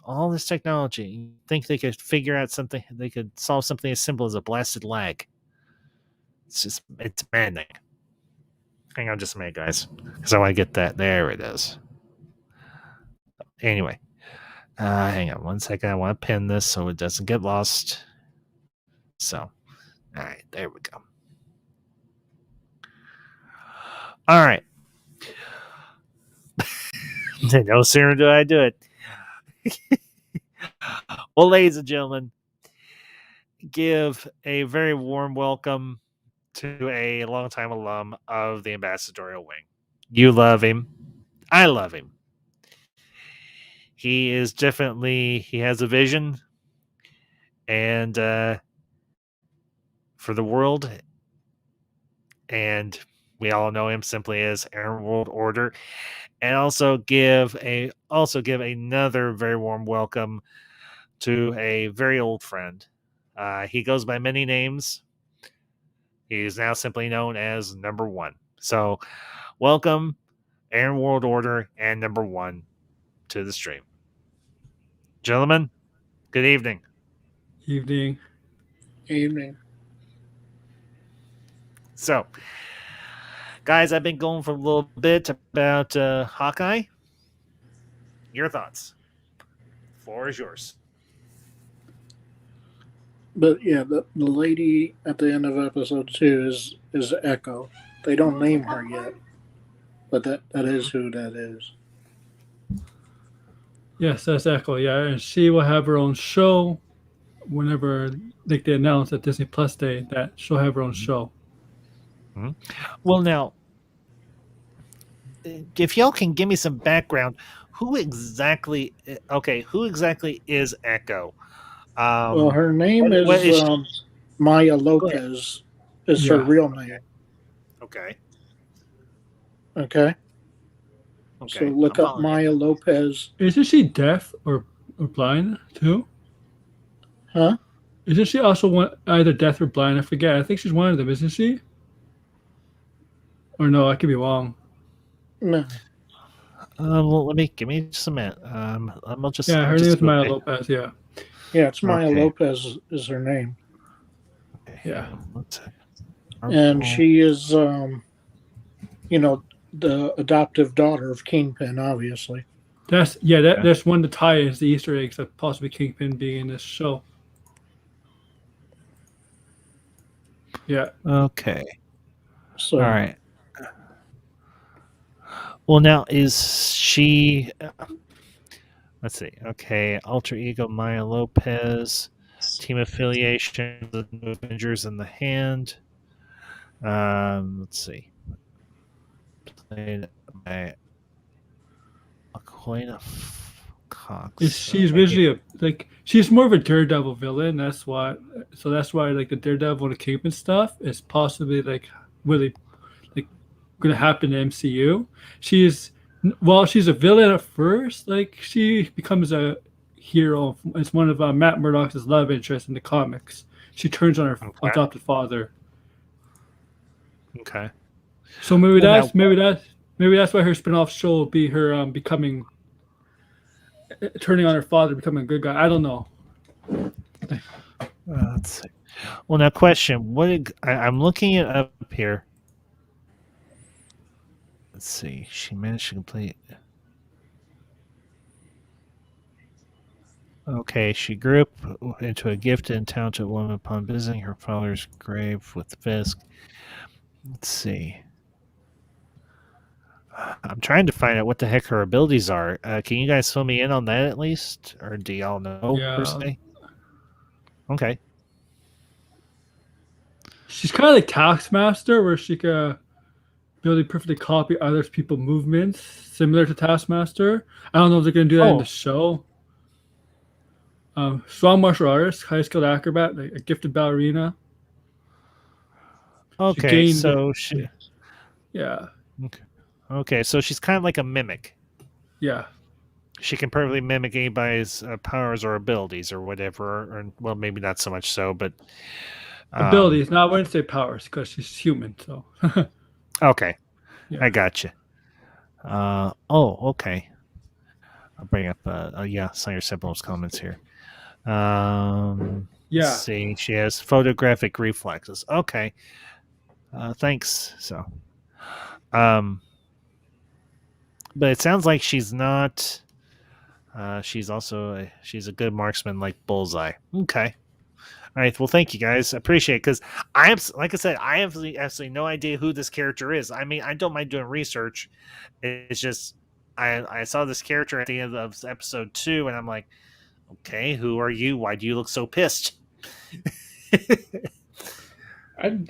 All this technology, you think they could figure out something, they could solve something as simple as a blasted lag. It's maddening. Hang on just a minute, guys, because I want to get that. There it is. Anyway, hang on one second. I want to pin this so it doesn't get lost. So, all right, there we go. All right. No sooner do I do it. Well, ladies and gentlemen, give a very warm welcome to a longtime alum of the Ambassadorial Wing. You love him. I love him. He is definitely, he has a vision and for the world, and we all know him simply as Aaron World Order. And also give another very warm welcome to a very old friend. He goes by many names. He is now simply known as Number One. So, welcome, Aaron World Order and Number One, to the stream. Gentlemen, good evening. Evening. Evening. So, guys, I've been going for a little bit about Hawkeye. Your thoughts? The floor is yours. But yeah, the lady at the end of episode 2 is Echo. They don't name her yet, but that is who that is. Yes, that's Echo. Yeah, and she will have her own show whenever they announce at Disney Plus Day that she'll have her own show. Mm-hmm. Well, now, if y'all can give me some background, who exactly is Echo? Well, her name is Maya Lopez. Is her real name. Okay. Okay. So Okay. look I'm up following you. Maya Lopez. Isn't she deaf or blind too? Huh? Isn't she also either deaf or blind? I forget. I think she's one of them, isn't she? Or no, I could be wrong. No. Well, give me just a minute. Yeah, I'll her name just is Maya Google it. Lopez. Yeah, Yeah, it's Maya Okay. Lopez is her name. Okay, yeah. hang on one second. And Purple. she is, the adoptive daughter of Kingpin, obviously. That's one of the tie-ins, the Easter eggs of possibly Kingpin being in this show. Yeah, Okay. So, All right. Well, now is she? Let's see. Okay, alter ego Maya Lopez, team affiliation, the New Avengers in the hand. Let's see. Played by Aquina Cox. she's Okay. visually she's more of a Daredevil villain. That's why. So that's why like the Daredevil and the Kingpin stuff is possibly like really like going to happen in the MCU. She's while she's a villain at first, like she becomes a hero. It's one of Matt Murdock's love interests in the comics. She turns on her Okay. adopted father. Okay. So maybe Well, that's maybe that's why her spin-off show will be her becoming turning on her father, becoming a good guy. I don't know. Let's see. Well, now question. I'm looking it up here. Let's see. She managed to complete. Okay, she grew up into a gifted and talented woman upon visiting her father's grave with Fisk. Let's see. I'm trying to find out what the heck her abilities are. Can you guys fill me in on that at least? Or do y'all know per Yeah, se? Okay. she's kind of like Taskmaster, where she can ability to perfectly copy other people's movements, similar to Taskmaster. I don't know if they're going to do that in the Oh, show. Strong martial artist, high skilled acrobat, like a gifted ballerina. She okay. gained, So she. yeah, Okay. Okay, so she's kind of like a mimic. yeah. She can perfectly mimic anybody's powers or abilities or whatever. Or well, maybe not so much so, but Abilities. Now I wouldn't say powers because she's human. So okay, yeah, I got you. Okay. I'll bring up. Yeah, some of your Sentinel's comments here. Let's yeah. see. She has photographic reflexes. Okay. Thanks. So, um, but it sounds like she's not. She's also she's a good marksman like Bullseye. Okay. All right. Well, thank you guys. I appreciate it because I have, like I said, I have absolutely no idea who this character is. I mean, I don't mind doing research. It's just I saw this character at the end of episode 2, and I'm like, okay, who are you? Why do you look so pissed?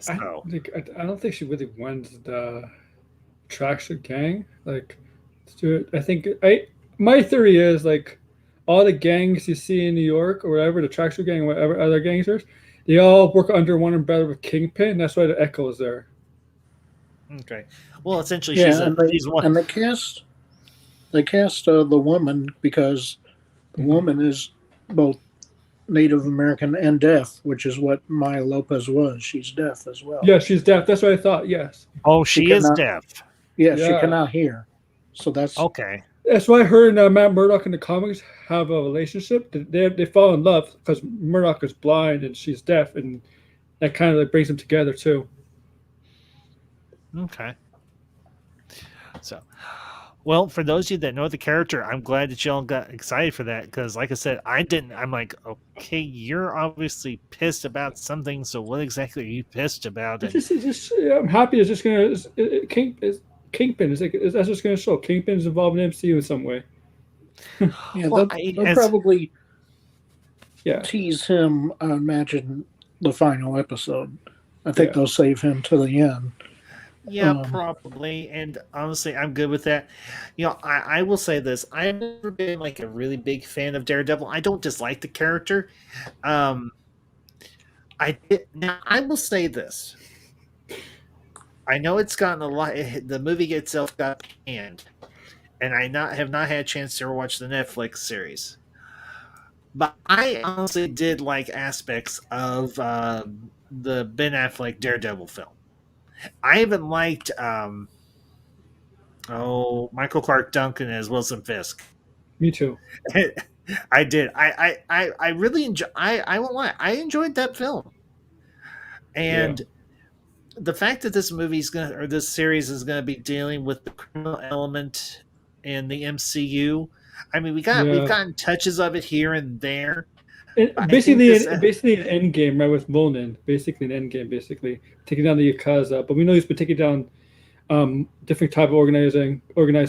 So I don't think she really wins the Traction Gang. Like, I think my theory is like all the gangs you see in New York or whatever, the Traction Gang, whatever other gangsters, they all work under one umbrella with Kingpin. That's why the Echo is there. okay. Well, essentially, yeah, she's one. and they cast the woman because the woman is both Native American and deaf, which is what Maya Lopez was. She's deaf as well. Yeah, she's deaf. That's what I thought. Yes. Oh, she is cannot- deaf. Yeah, she Yeah. cannot hear. So that's Okay. That's why her and Matt Murdock in the comics have a relationship. They fall in love because Murdock is blind and she's deaf, and that kind of like brings them together too. Okay. So, well, for those of you that know the character, I'm glad that y'all got excited for that because, like I said, I didn't. I'm like, okay, you're obviously pissed about something. So, what exactly are you pissed about? And, I'm happy. It's just gonna Kingpin. That's just gonna show Kingpin's involved in MCU in some way. yeah. well, They'll probably Yeah. tease him. I imagine the final episode. I think Yeah. they'll save him to the end. yeah, probably. And honestly, I'm good with that. You know, I will say this: I've never been like a really big fan of Daredevil. I don't dislike the character. Now I will say this. I know it's gotten a lot. The movie itself got panned, and have not had a chance to watch the Netflix series. But I honestly did like aspects of the Ben Affleck Daredevil film. I even liked Michael Clark Duncan as Wilson Fisk. Me too. I did. I really enjoy. I won't lie. I enjoyed that film, Yeah. and the fact that this series is gonna be dealing with the criminal element in the MCU. I mean, we've Yeah. gotten touches of it here and there. It, I think this. basically an end game, right, with Monin. Basically an end game, basically taking down the Yakuza. But we know he's been taking down different type of organized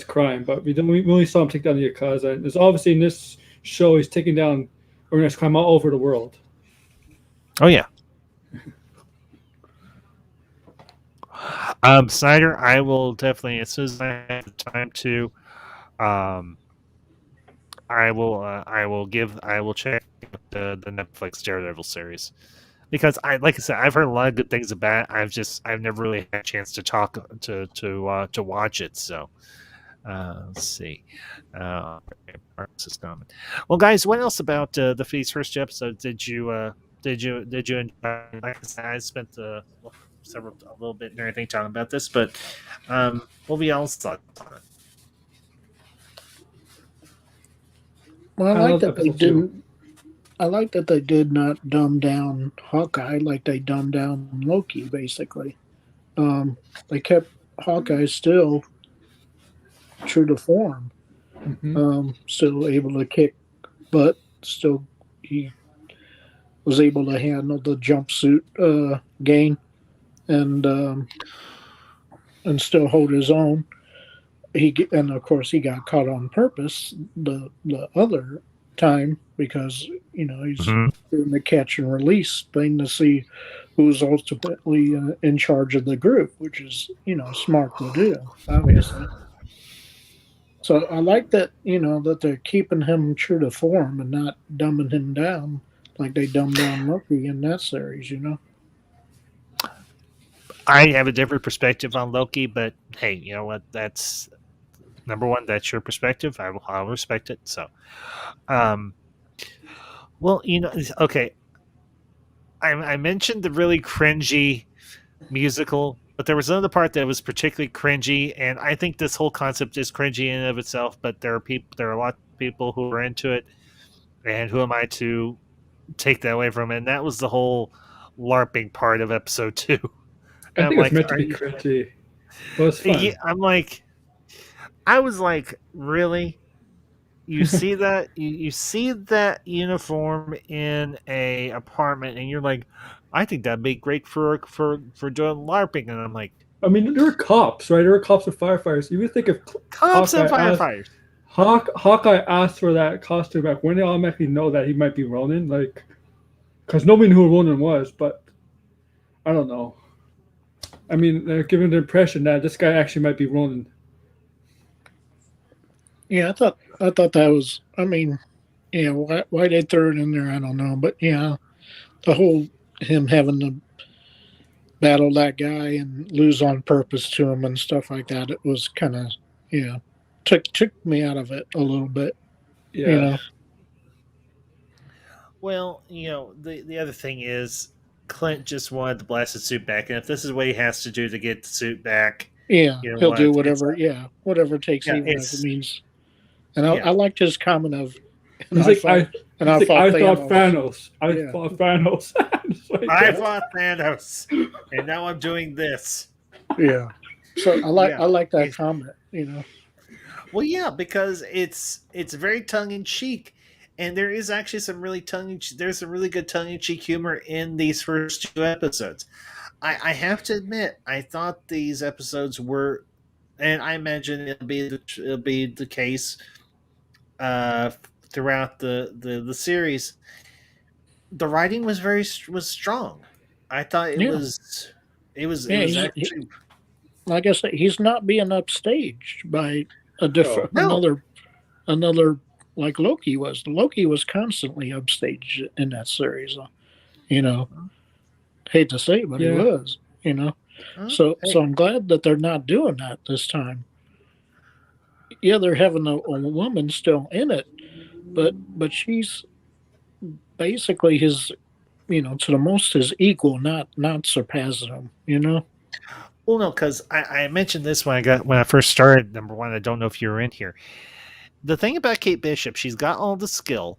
crime. But we only saw him take down the Yakuza. And there's obviously in this show he's taking down organized crime all over the world. Oh yeah. Snyder, I will definitely, as soon as I have the time to, I will check the Netflix Daredevil series, because like I said, I've heard a lot of good things about it. I've never really had a chance to talk to watch it. So let's see. Marcus is coming. Well, guys, what else about the Feast first episode did you enjoy? Like I said, I spent a little bit and everything talking about this, but what we all thought on it. Well, I like that they episode two. didn't. I like that they did not dumb down Hawkeye like they dumbed down Loki. Basically, they kept Hawkeye still true to form, still able to kick butt. Still, he was able to handle the jumpsuit gain and still hold his own. And of course he got caught on purpose the other time because he's doing the catch and release thing to see who's ultimately in charge of the group, which is smart to do, obviously. So I like that that they're keeping him true to form and not dumbing him down like they dumbed down Loki in that series. I have a different perspective on Loki, but hey, you know what? That's number one. That's your perspective. I'll respect it. So, well, okay. I mentioned the really cringy musical, but there was another part that was particularly cringy, and I think this whole concept is cringy in and of itself. But there are a lot of people who are into it, and who am I to take that away from it? And that was the whole LARPing part of episode 2. I think it's meant to be cringy. Well, it's fun. Yeah, I was like, really? You see that you see that uniform in a apartment, and you're like, I think that'd be great for doing LARPing. And I'm like, I mean, there were cops, right? There were cops and firefighters. You would think if cops and firefighters. Hawkeye asked for that costume back, when they automatically know that he might be Ronin, like, because nobody knew who Ronin was. But I don't know. I mean, they're giving the impression that this guy actually might be Ronin. Yeah, I thought that was. I mean, why they threw it in there, I don't know. But yeah, the whole him having to battle that guy and lose on purpose to him and stuff like that, it was kind of took me out of it a little bit. Yeah. Well, the other thing is, Clint just wanted the blasted suit back, and if this is what he has to do to get the suit back, he'll do whatever. Whatever it takes, even if it means. And I liked his comment of, I thought Thanos. I fought Thanos. I fought Thanos, and now I'm doing this. Yeah. So I like that comment. Well, yeah, because it's very tongue in cheek, and there is actually some really there's some really good tongue in cheek humor in these first 2 episodes. I have to admit, I thought these episodes were, and I imagine it'll be the case throughout the series. The writing was strong. I thought it was actually. Like I said, he's not being upstaged by a different another like Loki was. Loki was constantly upstaged in that series. Hate to say it, but he was. So I'm glad that they're not doing that this time. yeah, they're having a woman still in it, but she's basically his, to the most his equal, not surpassing him. Well, no, because I mentioned this when I first started. Number one, I don't know if you were in here. The thing about Kate Bishop, she's got all the skill,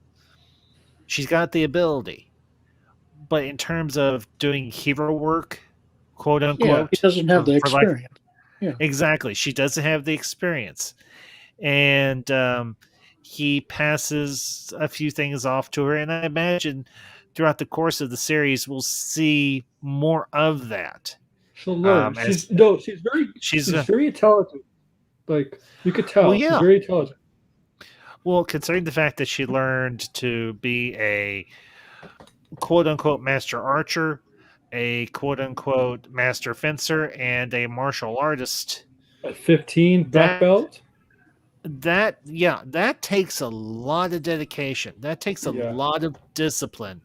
she's got the ability, but in terms of doing hero work, quote Yeah, he unquote, doesn't have the for like experience. Yeah, exactly, she doesn't have the experience, and he passes a few things off to her, and I imagine throughout the course of the series we'll see more of that. She'll learn. As She's no, she's very she's she's very intelligent. Like you could well, tell, she's yeah. very intelligent. Well, considering the fact that she learned to be a quote unquote master archer, a quote unquote master fencer, and a martial artist, At 15, black that belt. that takes a lot of dedication. That takes a Yeah, lot of discipline.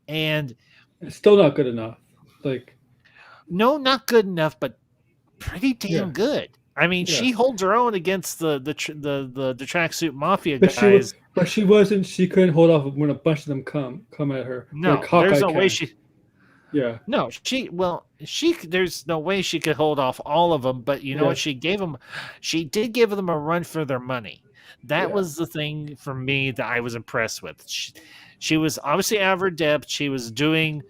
And it's still not good enough. Like no, not good enough, but pretty yeah, damn good. I mean, yeah. she holds her own against the tracksuit mafia But guys. she wasn't. She couldn't hold off when a bunch of them come at her. Like No, there's Hawkeye no way can. she. Yeah, No, she. There's no way she could hold off all of them. But you know yeah, what? She did give them a run for their money. That yeah, was the thing for me that I was impressed with. She was obviously out of her depth. She was doing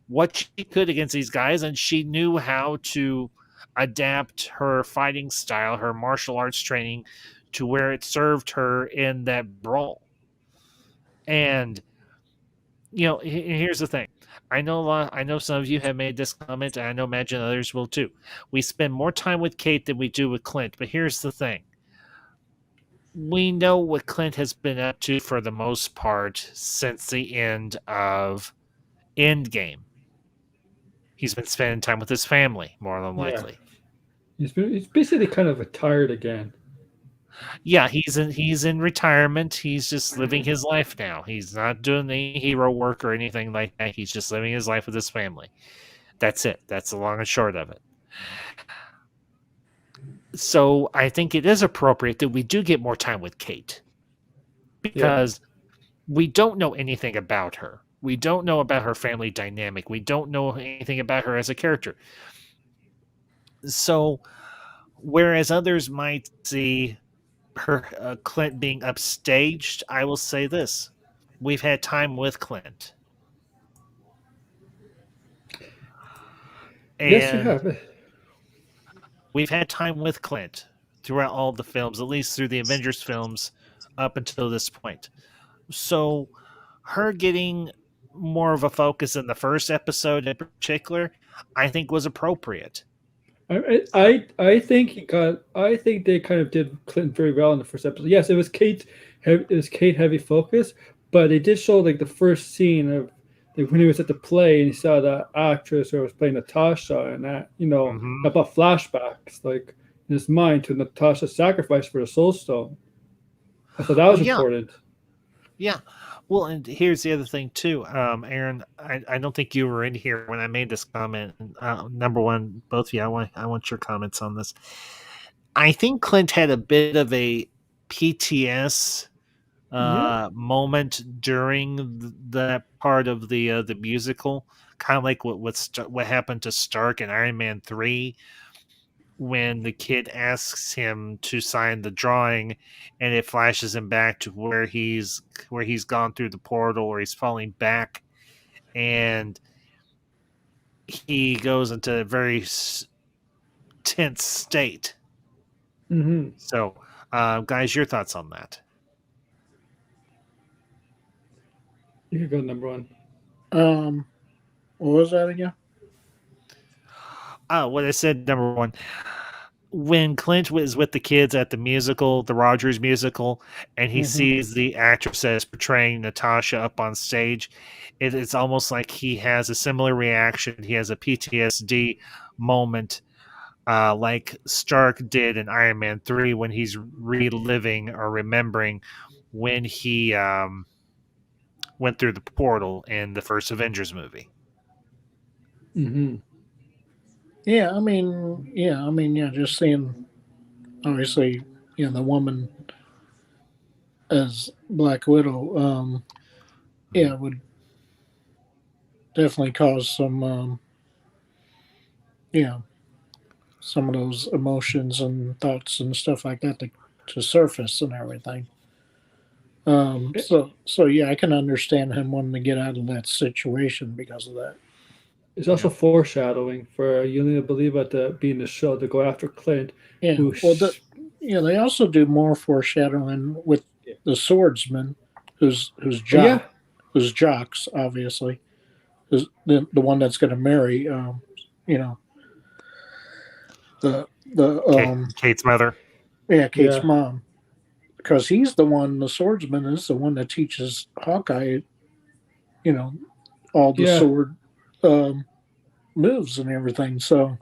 what she could against these guys, and she knew how to adapt her fighting style, her martial arts training, to where it served her in that role. And here's the thing. I know some of you have made this comment, and I know imagine others will too. We spend more time with Kate than we do with Clint, but here's the thing. We know what Clint has been up to for the most part since the end of Endgame. He's been spending time with his family, more than yeah. likely. He's basically kind of retired again. Yeah, he's in retirement. He's just living his life now. He's not doing any hero work or anything like that. He's just living his life with his family. That's it. That's the long and short of it. So I think it is appropriate that we do get more time with Kate Yeah, because we don't know anything about her. We don't know about her family dynamic. We don't know anything about her as a character. So whereas others might see her Clint being upstaged, I will say this: we've had time with Clint, yes, you and have. we've had time with Clint throughout all the films, at least through the Avengers films, up until this point. So, her getting more of a focus in the first episode, in particular, I think was appropriate. I think he got. I think they kind of did Clinton very well in the first episode. Yes, it was Kate. It was Kate heavy focus, but they did show like the first scene of like when he was at the play and he saw the actress who was playing Natasha, and that Hmm. about flashbacks like in his mind to Natasha's sacrifice for the Soul Stone. I thought that Well, was yeah, important. yeah. Well, and here's the other thing too, Aaron. I don't think you were in here when I made this comment. Number one, both of you, I want your comments on this. I think Clint had a bit of a PTS Yeah. moment during that part of the musical, kind of like what happened to Stark in Iron Man 3 when the kid asks him to sign the drawing, and it flashes him back to where he's gone through the portal, or he's falling back, and he goes into a very tense state. Mm-hmm. So, guys, your thoughts on that? You could go number one. Um, what was that again? What I said, number one, when Clint was with the kids at the musical, the Rogers musical, and he Hmm. sees the actress as portraying Natasha up on stage, it's almost like he has a similar reaction. He has a PTSD moment, like Stark did in Iron Man 3 when he's reliving or remembering when he went through the portal in the first Avengers movie. Mm-hmm. Yeah, I mean, yeah, just seeing obviously, the woman as Black Widow, yeah, it would definitely cause some, you know, some of those emotions and thoughts and stuff like that to surface and everything. So yeah, I can understand him wanting to get out of that situation because of that. It's also foreshadowing for you need to believe at the being the show to go after Clint, Yeah. who Well, they also do more foreshadowing with the swordsman, who's yeah, who's Jocks, obviously, is the one that's going to marry, you know, the Kate's mother. yeah, Kate's yeah, mom, because he's the one. The swordsman is the one that teaches Hawkeye, you know, all the yeah. sword um, moves and everything. So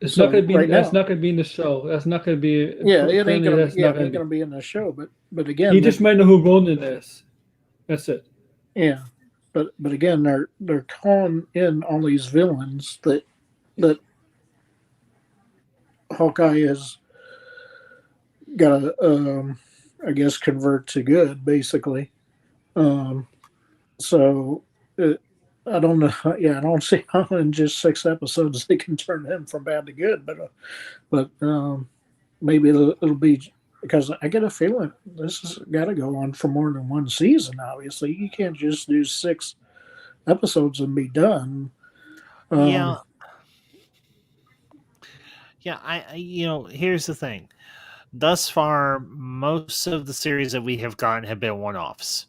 It's not so gonna be. right That's now, not gonna be in the show. That's not gonna be. yeah, it ain't Currently, gonna be, that's yeah, not it gonna ain't be. gonna be in the show. But He again, just might know who Ronan is. That's it. yeah, but again, they're calling in all these villains that Hawkeye has got to, I guess, convert to good, basically. Um, so it, I don't know. Yeah, I don't see how in just 6 episodes they can turn him from bad to good, but maybe it'll be because I get a feeling this has got to go on for more than one season. Obviously, you can't just do 6 episodes and be done. Um, Yeah, yeah. Here's the thing. Thus far, most of the series that we have gotten have been one-offs.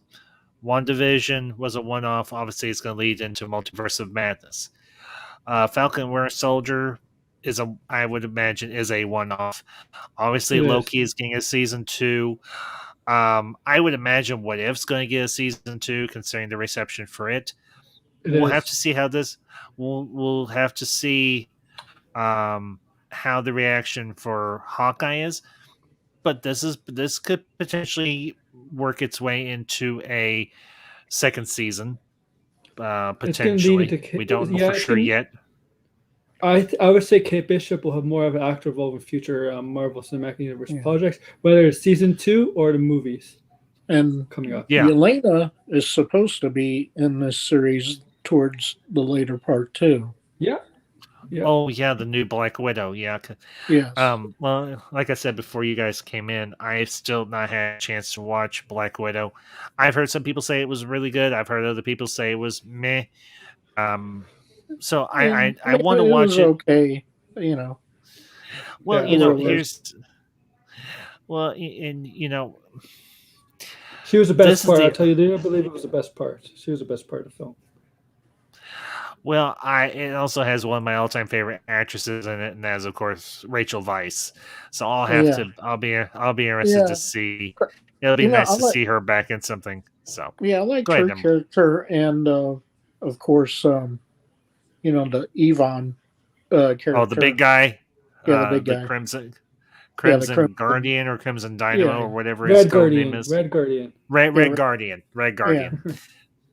One Division was a one-off. Obviously, it's going to lead into Multiverse of Madness. Falcon and Winter Soldier I would imagine, is a one-off. Obviously, It is. Loki is getting a season 2. I would imagine What If's going to get a season 2, considering the reception for it. It We'll have is. to see how this. We'll have to see how the reaction for Hawkeye is. But this could potentially work its way into a second season. It's gonna lead Potentially, into. we don't know Yeah, for it's sure gonna. yet. I would say Kate Bishop will have more of an active role in future Marvel Cinematic Universe yeah. projects, whether it's season 2 or the movies And coming up. Yeah. Yelena is supposed to be in this series towards the later part too. Yeah. Yeah. Oh yeah, the new Black Widow. Yeah. Yes. Well, like I said before you guys came in, I've still not had a chance to watch Black Widow. I've heard some people say it was really good. I've heard other people say it was meh. So I want to It watch was it. okay, you know. Well, Yeah, For what it was. She was the this best is part. the I'll tell you, I believe it was the best part. She was the best part of the film. Well, it also has one of my all-time favorite actresses in it, and that is, of course, Rachel Weisz. So Yeah. I'll be interested to Yeah. see. It'll be I nice to like. see her back in something. So Yeah, I liked go ahead, her number. character, and of course, the Yvonne Oh, the big character. guy, Yeah, the big the guy. Yeah, the Crimson crimson. Guardian or Crimson Dynamo Yeah, or whatever his Red code name Guardian. is. Red Guardian. Red yeah, Guardian. Red yeah, Guardian.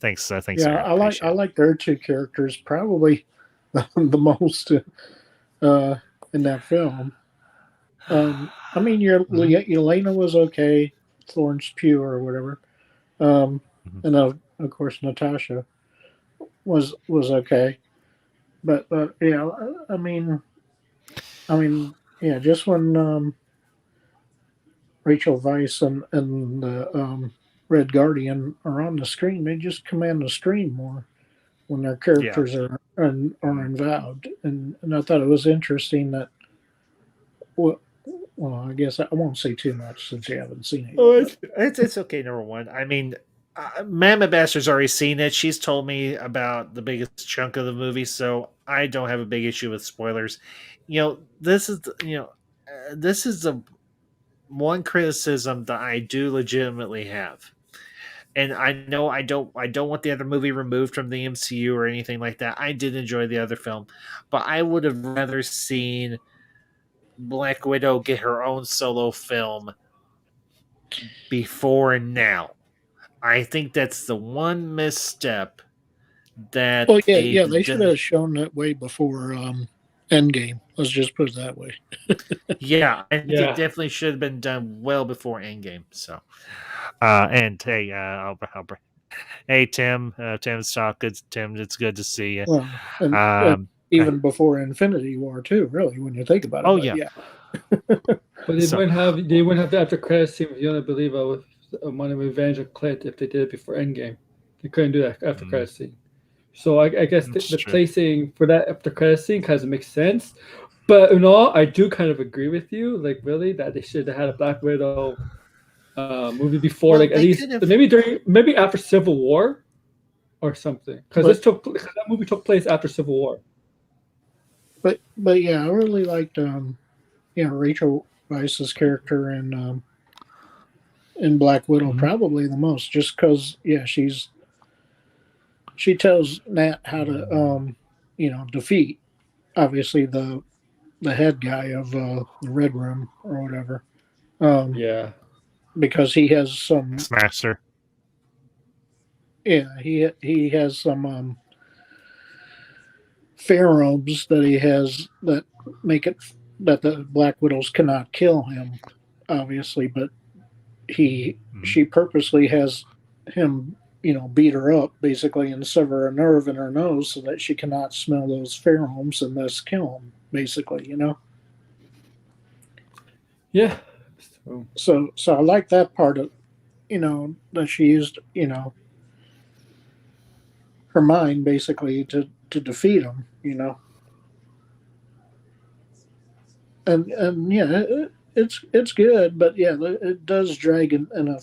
Thanks, yeah. Aaron. I Appreciate it. like their two characters probably the most in that film. I mean, your Elena was okay, Florence Pugh or whatever, Mhm. and of course Natasha was okay, but yeah, yeah, just when Rachel Weisz and the Red Guardian are on the screen, they just command the screen more when their Yeah. characters are involved, and I thought it was interesting that. Well, I guess I won't say too much since you haven't seen it Oh, yet. But it's okay. Number one, I mean, Mama Bastards already seen it. She's told me about the biggest chunk of the movie, so I don't have a big issue with spoilers. This is the one criticism that I do legitimately have, and I know I don't want the other movie removed from the MCU or anything like that. I did enjoy the other film, but I would have rather seen Black Widow get her own solo film before and now. I think that's the one misstep that well, yeah, they yeah, they should did. have shown that way before Endgame. Let's just put it that way. Yeah, I think Yeah. it definitely should have been done well before Endgame. So, and hey, hey Tim, Tim's talk. Good, Tim. It's good to see you. Well, and Um, even before Infinity War too, really, when you think about it. oh But yeah, yeah, But they So- wouldn't have the after credits scene with you only believe with one of Revenge of Clint if they did it before Endgame. They couldn't do that after credits scene. So I guess That's the true. placing for that after credits scene kind of makes sense. But in all, I do kind of agree with you. Like really, that they should have had a Black Widow movie before, Well, like at they least could have- maybe after Civil War or something, because that movie took place after Civil War. but yeah, I really liked Rachel Weisz's character in Black Widow probably the most, just because she tells Nat how to defeat obviously the head guy of the Red Room or whatever. Yeah, Because he has some Smasher. he has some pheromones that he has that make it that the Black Widows cannot kill him, obviously, but she purposely has him beat her up basically and sever a nerve in her nose so that she cannot smell those pheromones and thus kill him basically. yeah. So I like that part of that she used her mind basically to defeat him. And yeah, it's good, but yeah, it does drag in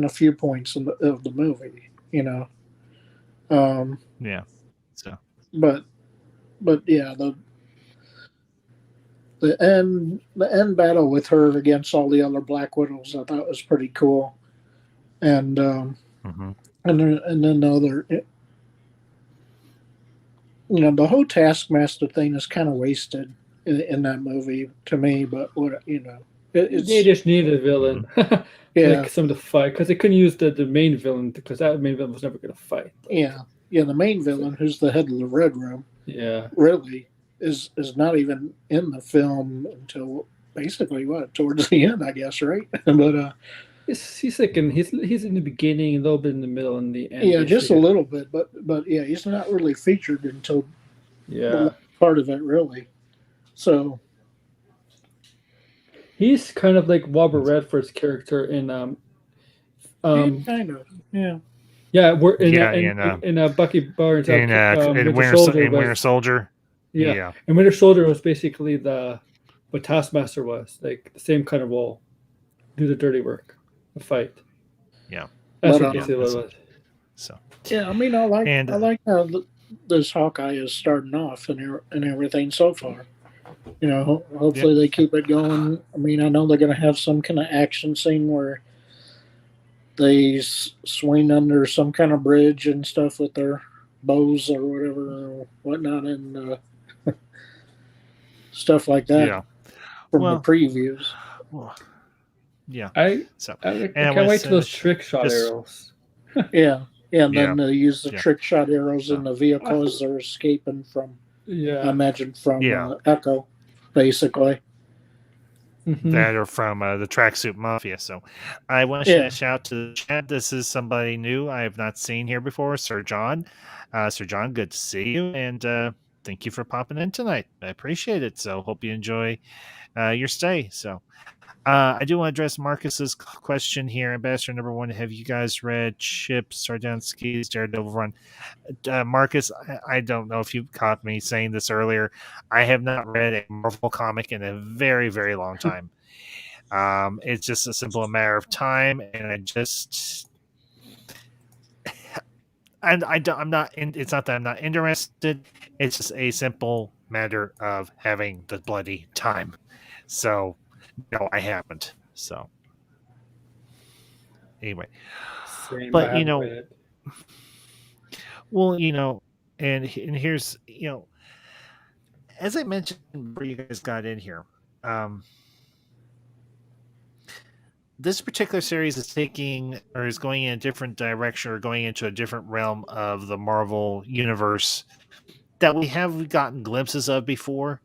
a few points of the movie. Yeah. So But yeah, the end battle with her against all the other Black Widows I thought was pretty cool, and and then the other, the whole Taskmaster thing is kind of wasted in that movie to me. But They just needed a villain. Yeah. Like some to fight because they couldn't use the main villain because that main villain was never going to fight. Yeah, the main villain, who's the head of the Red Room, really is not even in the film until basically towards the end, I guess, right? But he's like he's in the beginning, a little bit in the middle, and the end. Yeah, just a little bit, but yeah, he's not really featured until the part of it, really. So he's kind of like Robert Redford's character in kind of, yeah. Yeah, we're in Bucky Barnes in Winter Soldier. Yeah. And Winter Soldier was basically what Taskmaster was, like the same kind of role, do the dirty work, the fight. Yeah, that's what basically what it was. So yeah, I mean, I like how this Hawkeye is starting off and everything so far. Hopefully they keep it going. I mean, I know they're going to have some kind of action scene where they swing under some kind of bridge and stuff with their bows or whatever or whatnot and stuff like that from the previews. I can't wait till those trick shot arrows. And then they use the trick shot arrows in the vehicle as they're escaping from, I imagine, from Echo, basically. That are from the Tracksuit Mafia. So I want to shout out to the chat. This is somebody new I have not seen here before, Sir John. Sir John, good to see you, and thank you for popping in tonight. I appreciate it. So hope you enjoy your stay. So I do want to address Marcus's question here. Ambassador number 1, have you guys read Chip Sardansky's Daredevil run? Marcus, I don't know if you caught me saying this earlier. I have not read a Marvel comic in a very, very long time. It's just a simple matter of time, and I'm not. It's not that I'm not interested. It's just a simple matter of having the bloody time. So. No, I haven't. So, anyway, but and here's as I mentioned before you guys got in here, this particular series is going in a different direction or going into a different realm of the Marvel universe that we have gotten glimpses of before.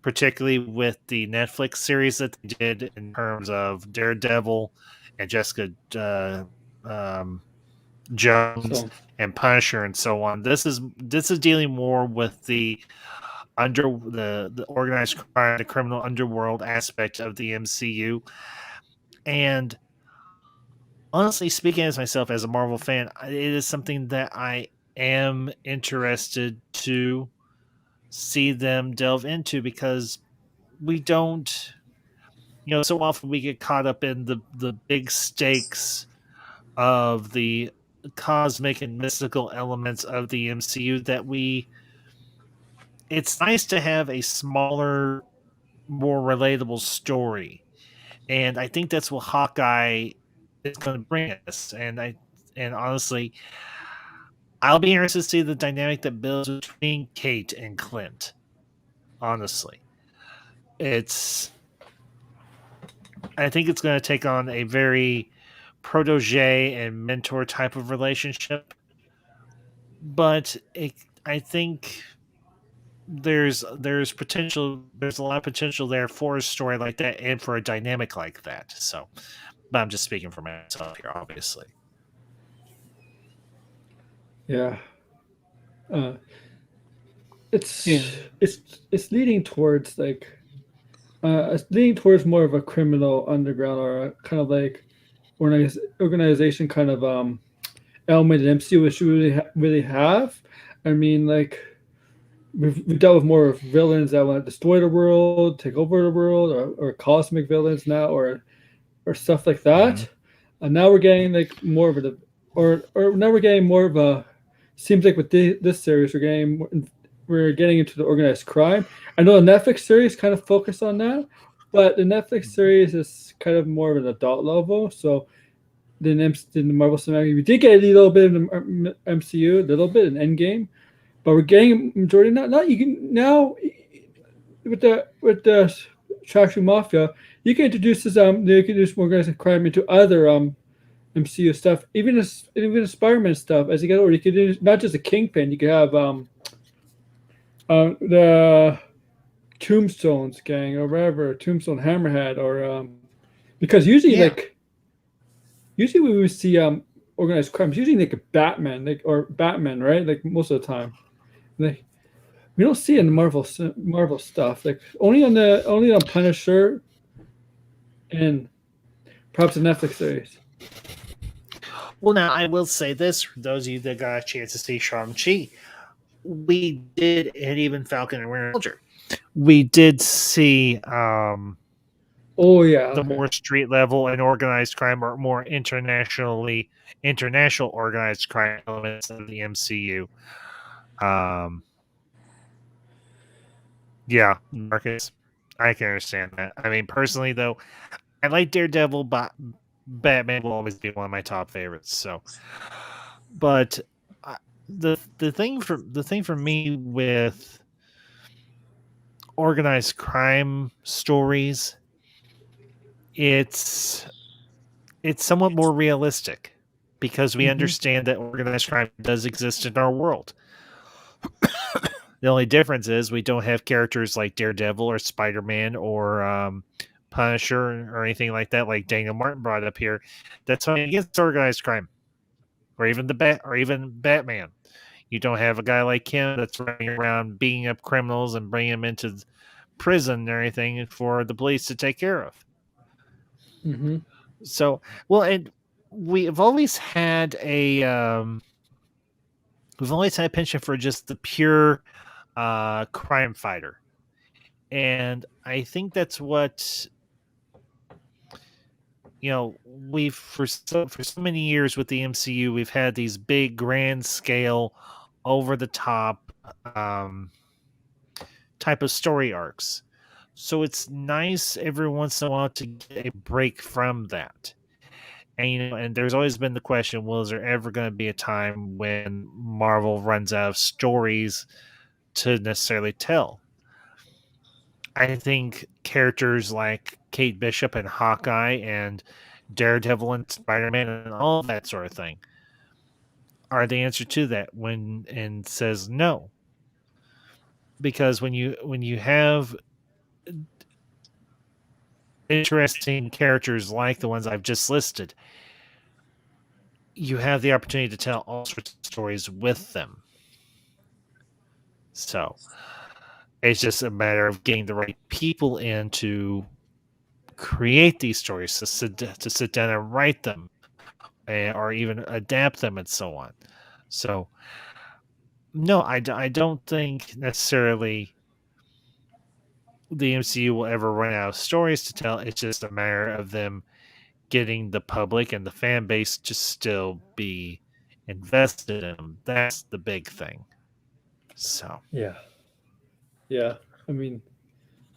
particularly with the Netflix series that they did in terms of Daredevil and Jessica um, Jones So and Punisher and so on. This is dealing more with the organized crime, the criminal underworld aspect of the MCU. And honestly speaking, as myself as a Marvel fan, it is something that I am interested to see them delve into because we don't, so often we get caught up in the big stakes of the cosmic and mystical elements of the MCU that we it's nice to have a smaller, more relatable story. And I think that's what Hawkeye is going to bring us. And honestly, I'll be interested to see the dynamic that builds between Kate and Clint. Honestly, it's I think it's going to take on a very protege and mentor type of relationship. But I think there's potential. There's a lot of potential there for a story like that and for a dynamic like that. So, but I'm just speaking for myself here, obviously. yeah, uh, Yeah. it's leading towards it's leaning towards more of a criminal underground or a kind of like organization kind of element in MCU which we really have. I mean, like we've dealt with more of villains that want to destroy the world, take over the world, or cosmic villains now, or stuff like Mm-hmm. that. And now we're getting like more of a, or now we're getting more of a. Seems like with this series, we're getting into the organized crime. I know the Netflix series kind of focused on that, but the Netflix series is kind of more of an adult level. So the Marvel Cinematic, we did get a little bit in the MCU, a little bit in Endgame, but we're getting a majority now. Now you can now with the Traction Mafia, you can introduce you can introduce organized crime into other MCU stuff, even Spider-Man stuff. As you get older, you could do not just a Kingpin. You could have the Tombstones gang or whatever, Tombstone Hammerhead, or because Yeah. usually we would see organized crimes usually like a Batman, or Batman, right? Like most of the time, like we don't see it in the Marvel stuff. Like only on Punisher and perhaps the Netflix series. Well, now I will say this: for those of you that got a chance to see Shang-Chi, we did, and even Falcon and Winter Soldier, we did see Oh yeah, the okay. more street level and organized crime, or more international organized crime elements of the MCU. Um, yeah, Marcus, I can understand that. I mean, personally, though, I like Daredevil, but Batman will always be one of my top favorites. So, but the thing for me with organized crime stories, it's it's somewhat more realistic because we Hmm. understand that organized crime does exist in our world. The only difference is we don't have characters like Daredevil or Spider-Man or Punisher or anything like that, like Daniel Martin brought up here. That's fighting against organized crime, or even Batman. You don't have a guy like him that's running around beating up criminals and bringing them into prison and everything for the police to take care of. Hmm. So, well, and we've always had a we've always had a penchant for just the pure crime fighter, and I think that's what we've for so many years with the MCU, we've had these big, grand scale, over the top um, type of story arcs. So it's nice every once in a while to get a break from that. And and there's always been the question: well, is there ever going to be a time when Marvel runs out of stories to necessarily tell? I think characters like Kate Bishop and Hawkeye and Daredevil and Spider Man and all that sort of thing are the answer to that. When and says no, because when you have interesting characters like the ones I've just listed, you have the opportunity to tell all sorts of stories with them. So it's just a matter of getting the right people in to create these stories, to sit down and write them, or even adapt them, and so on. So, no, I don't think necessarily the MCU will ever run out of stories to tell. It's just a matter of them getting the public and the fan base to still be invested in them. That's the big thing. So, Yeah. I mean,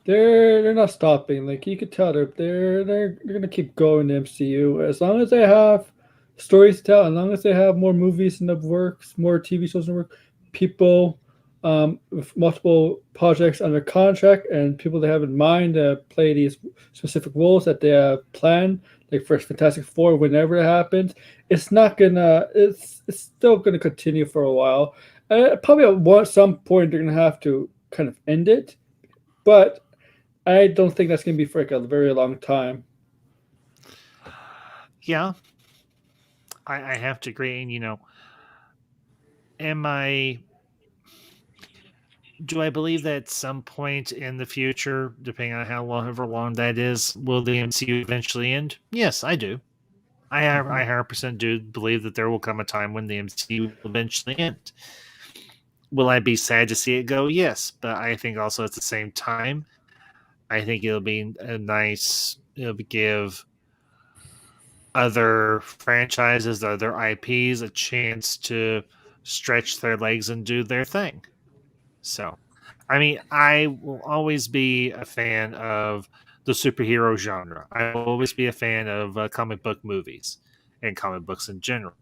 they're not stopping. Like you could tell they're gonna keep going the MCU as long as they have stories to tell, as long as they have more movies in the works, more TV shows in the work, people with multiple projects under contract, and people they have in mind to play these specific roles that they have planned, like for Fantastic Four, whenever it happens, it's not gonna. It's still gonna continue for a while. Probably some point they're gonna have to kind of end it, but I don't think that's going to be for like a very long time. yeah, I have to agree. And, am I. Do I believe that at some point in the future, depending on however long that is, will the MCU eventually end? Yes, I do. I 100% do believe that there will come a time when the MCU will eventually end. Will I be sad to see it go? Yes, but I think also at the same time, I think it'll be it'll give other franchises, other IPs a chance to stretch their legs and do their thing. So, I mean, I will always be a fan of the superhero genre. I will always be a fan of comic book movies and comic books in general.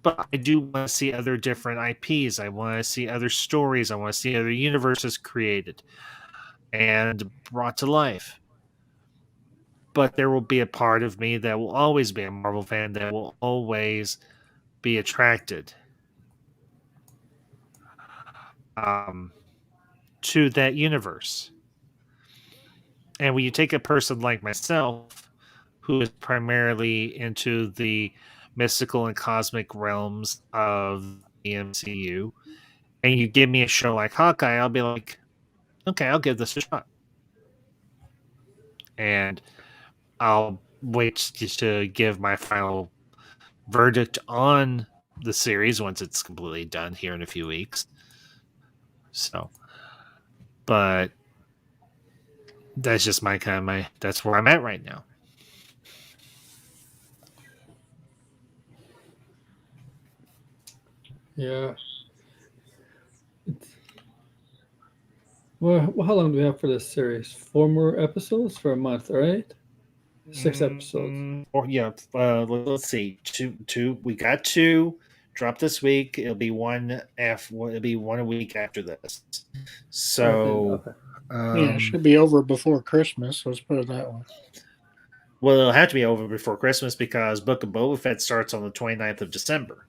But I do want to see other different IPs. I want to see other stories. I want to see other universes created and brought to life. But there will be a part of me that will always be a Marvel fan, that will always be attracted to that universe. And when you take a person like myself, who is primarily into the mystical and cosmic realms of the MCU, and you give me a show like Hawkeye, I'll be like, okay, I'll give this a shot. And I'll wait to give my final verdict on the series once it's completely done here in a few weeks. So, but that's just that's where I'm at right now. Yeah. Well, how long do we have for this series? 4 more episodes for a month, right? 6 episodes. Let's see. Two. We got 2. Drop this week. It'll be one a week after this. So, it should be over before Christmas. Let's put it that way. Well, it'll have to be over before Christmas because Book of Boba Fett starts on the 29th of December.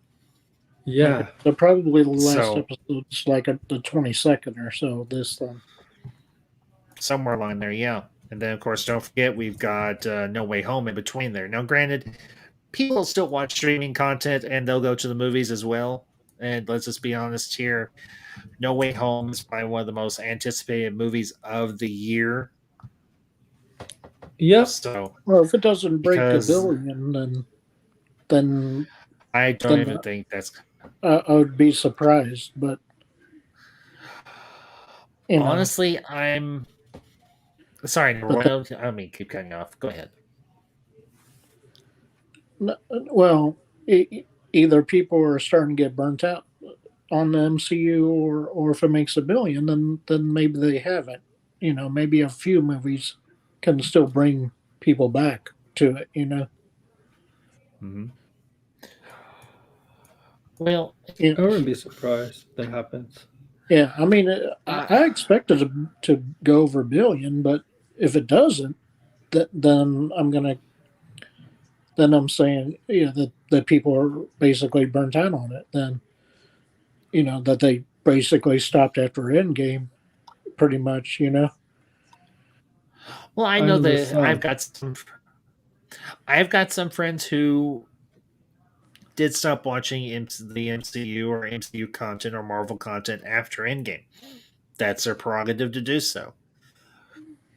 Yeah. So probably the last episode's like the 22nd or so this time. Somewhere along there, yeah. And then, of course, don't forget we've got No Way Home in between there. Now, granted, people still watch streaming content and they'll go to the movies as well. And let's just be honest here. No Way Home is probably one of the most anticipated movies of the year. Yep. So, well, if it doesn't break $1 billion, then I don't even think that's. I would be surprised, but honestly, I'm sorry. I mean, keep cutting off. Go ahead. Well, either people are starting to get burnt out on the MCU, or if it makes $1 billion, then maybe they haven't. Maybe a few movies can still bring people back to it. Mm-hmm. Well, I wouldn't be surprised if that happens. Yeah, I mean, I expect it to go over $1 billion, but if it doesn't, then I'm saying that people are basically burnt out on it. Then that they basically stopped after Endgame, pretty much. Well, I know know there's that some. I've got some friends who did stop watching the MCU or MCU content or Marvel content after Endgame. That's their prerogative to do so.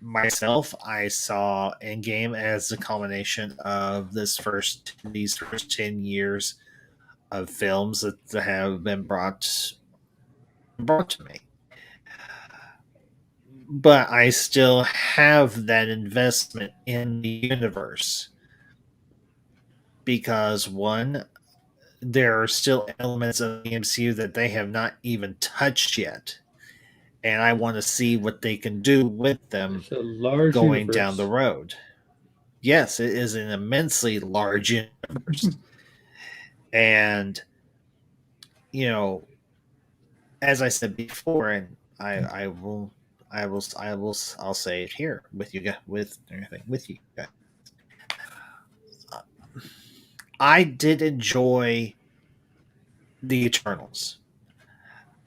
Myself, I saw Endgame as a culmination of these first 10 years of films that have been brought to me. But I still have that investment in the universe because one, there are still elements of the MCU that they have not even touched yet, and I want to see what they can do with them It's a large going down the universe. road. Yes, it is an immensely large universe, and you know, as I said before, and I'll say it here with you guys, with everything with you guys. I did enjoy the Eternals.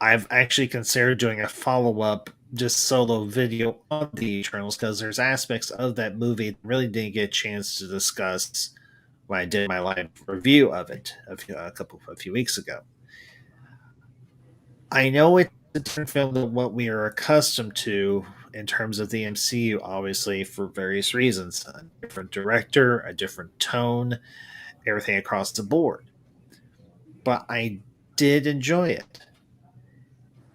I've actually considered doing a follow up, just solo video on the Eternals because there's aspects of that movie that really didn't get a chance to discuss when I did my live review of it a few weeks ago. I know it's a different film than what we are accustomed to in terms of the MCU, obviously for various reasons. A different director, a different tone, everything across the board. But I did enjoy it.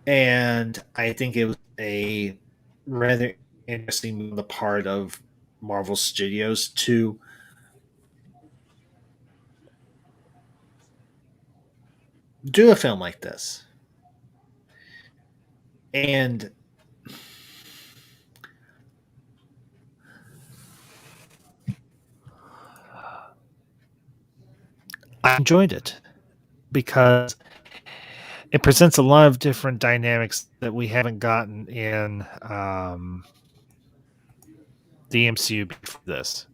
And I think it was a rather interesting move on the part of Marvel Studios to do a film like this. And I enjoyed it because it presents a lot of different dynamics that we haven't gotten in the MCU before this.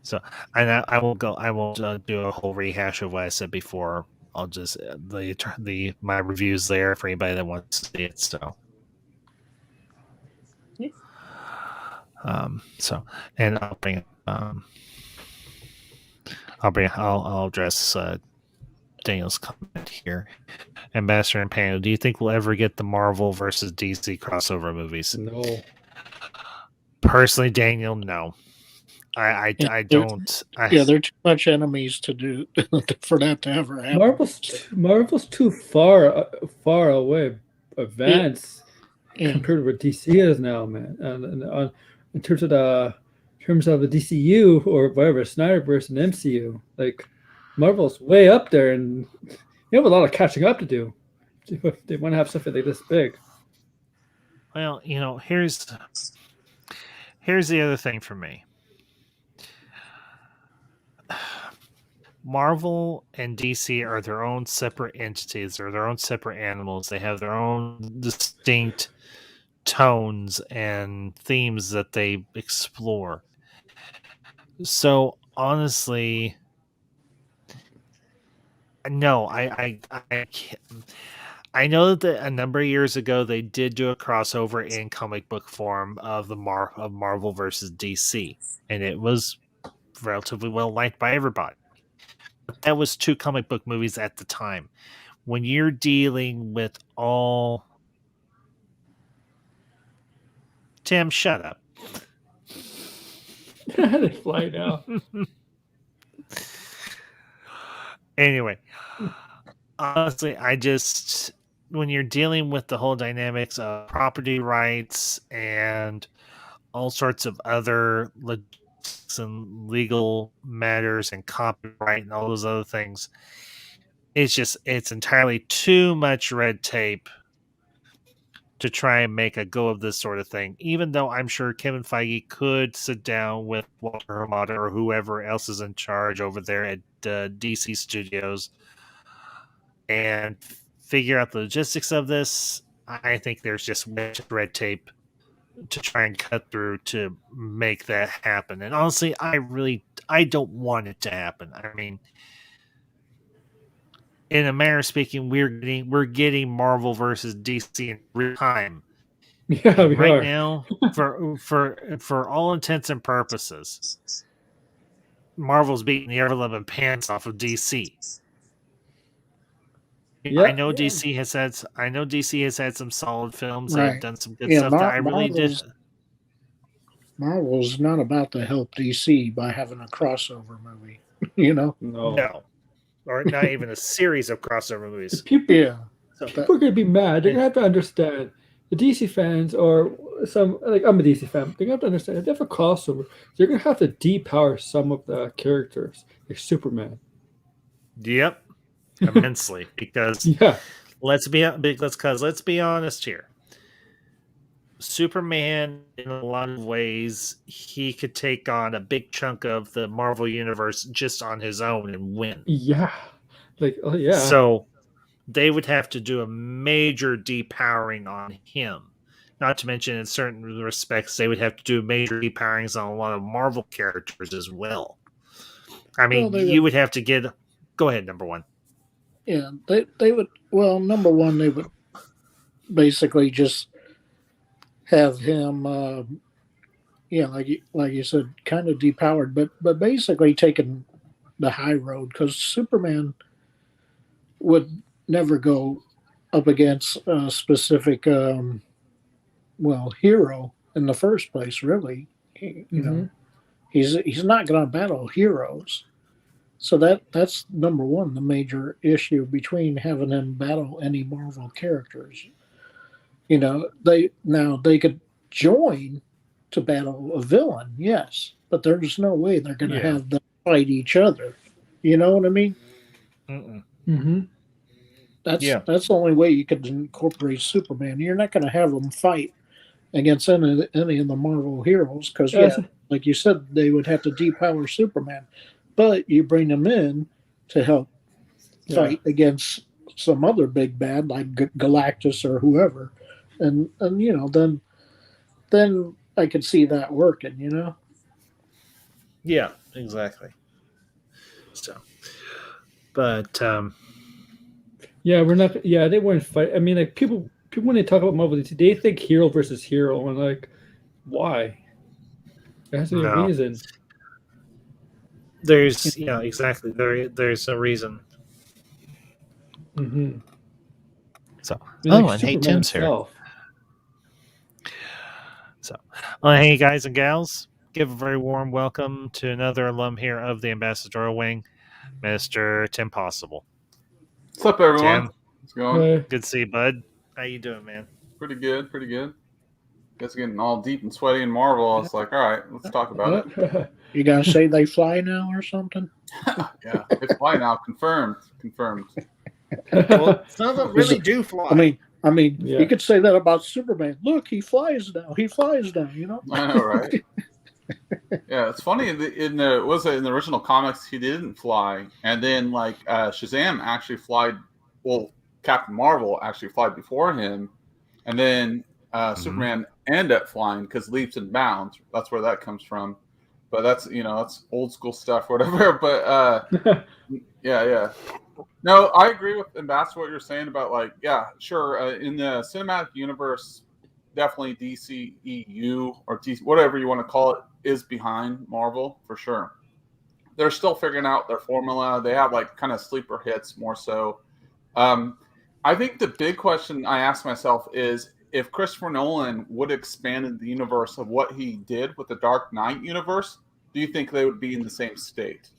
So, and I will go. I won't do a whole rehash of what I said before. I'll just the my reviews there for anybody that wants to see it. So, so, and I'll address Daniel's comment here. Ambassador and Pano, do you think we'll ever get the Marvel versus DC crossover movies? No. Personally, Daniel, no. I don't. Yeah, they're too much enemies to do for that to ever happen. Marvel's too far away, advanced compared to what DC is now, man. And in terms of the DCU or whatever Snyderverse and MCU, like Marvel's way up there, and you have a lot of catching up to do. If they want to have something like this big. Well, here's the other thing for me. Marvel and DC are their own separate entities. They're their own separate animals. They have their own distinct tones and themes that they explore. So honestly, no, I can't. I know that a number of years ago they did do a crossover in comic book form of of Marvel versus DC, and it was relatively well liked by everybody. But that was two comic book movies at the time. When you're dealing with all Tim, shut up. They fly now. Anyway, honestly, when you're dealing with the whole dynamics of property rights and all sorts of other logistics and legal matters and copyright and all those other things, it's entirely too much red tape to try and make a go of this sort of thing, even though I'm sure Kevin Feige could sit down with Walter Hamada or whoever else is in charge over there at DC Studios and figure out the logistics of this. I think there's just red tape to try and cut through to make that happen. And honestly, I don't want it to happen. I mean, in a manner of speaking, we're getting Marvel versus DC in real time Yeah, we Right are. now, for all intents and purposes, Marvel's beating the ever living pants off of DC. I Yeah, know DC has had some solid films. They've Right. done some good Yeah, stuff that I really did. Marvel's not about to help DC by having a crossover movie. You know? no. No, or not even a series of crossover The movies. people, Yeah. So That, people are gonna be mad. They're yeah, gonna have to understand. The DC fans, or some like I'm a DC fan. They're gonna have to understand if they have a crossover. They're gonna have to depower some of the characters, like Superman. yep, immensely. Because Yeah, let's be honest here. Superman, in a lot of ways, he could take on a big chunk of the Marvel universe just on his own and win. yeah, like oh yeah, So they would have to do a major depowering on him. Not to mention, in certain respects, they would have to do major depowerings on a lot of Marvel characters as well. I well, mean, they you would. would have to get. Go ahead, number one. Yeah, they would. Well, number one, they would basically just have him. Yeah, like you said, kind of depowered, but basically taking the high road because Superman would never go up against a specific hero in the first place. Really, you know, he's not going to battle heroes. So that's number one, the major issue between having him battle any Marvel characters. You know, they could join to battle a villain, yes, but there's no way they're going to Yeah. have them fight each other. You know what I mean? Mm-mm. mm-hmm. That's the only way you could incorporate Superman. You're not going to have them fight against any of the Marvel heroes because, yeah, like you said, they would have to depower Superman. But you bring them in to help fight against some other big bad like Galactus or whoever, and you know then I could see that working. You know. Yeah, exactly. So, but Yeah, we're not. Yeah, they wouldn't fight. I mean, like people when they talk about Marvel, they think hero versus hero, and like, why? There has to be a no, reason. there's exactly there's a reason. Mm-hmm. So, I mean, like and hey, Superman Tim's here. himself. So, hey guys and gals, give a very warm welcome to another alum here of the Ambassadorial Wing, Mr. Tim Possible. What's up, everyone? Tim, What's going? good to see you, bud. How you doing, man? Pretty good, pretty good. Guess getting all deep and sweaty in Marvel. I was like, all right, let's talk about it. You gonna say they fly now or something? Yeah, they fly now. Confirmed. Well, some of them really do fly. I mean, you could say that about Superman. Look, he flies now. You know. I know, right? Yeah, it's funny. In the original comics, he didn't fly, and then like Shazam actually flied. Well, Captain Marvel actually flied before him, and then Superman ended up flying because leaps and bounds. That's where that comes from. But that's that's old school stuff, whatever. But yeah. No, I agree with Ambassador what you're saying about like, yeah, sure. In the cinematic universe, definitely DCEU or DC, whatever you want to call it, is behind Marvel for sure. They're still figuring out their formula. They have like kind of sleeper hits more so. I think the big question I ask myself is if Christopher Nolan would have expanded the universe of what he did with the Dark Knight universe, do you think they would be in the same state?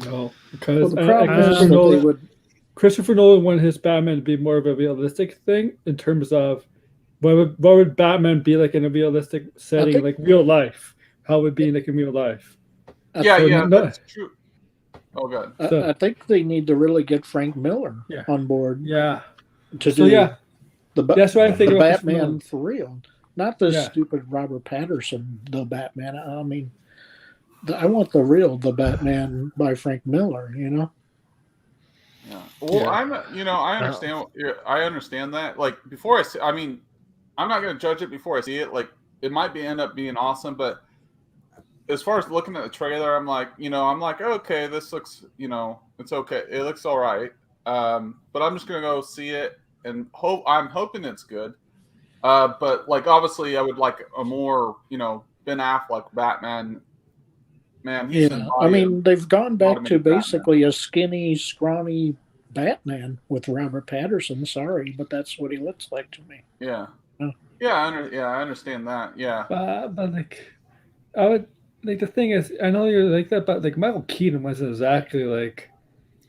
No, because the problem is that they would. Christopher Nolan wanted his Batman to be more of a realistic thing in terms of what would Batman be like in a realistic setting, like real life? How would it be like in real life? That's true. Oh, God. I think they need to really get Frank Miller on board. Yeah. To do that's what I think the about Batman for real, not this stupid Robert Patterson. The Batman. I mean, I want the Batman by Frank Miller. You know. Yeah. Well, I understand. I understand that. Like before I mean, I'm not going to judge it before I see it. Like it might end up being awesome, but as far as looking at the trailer, I'm like, okay, this looks, it's okay. It looks all right. But I'm just going to go see it and I'm hoping it's good. But like obviously, I would like a more Ben Affleck Batman. Man, he's Yeah, I mean, they've gone back to basically a skinny, scrawny Batman with Robert Patterson. Sorry, but that's what he looks like to me. Yeah, Oh. I understand that. Yeah, but like, I would like the thing is, I know you're like that, but like Michael Keaton wasn't exactly like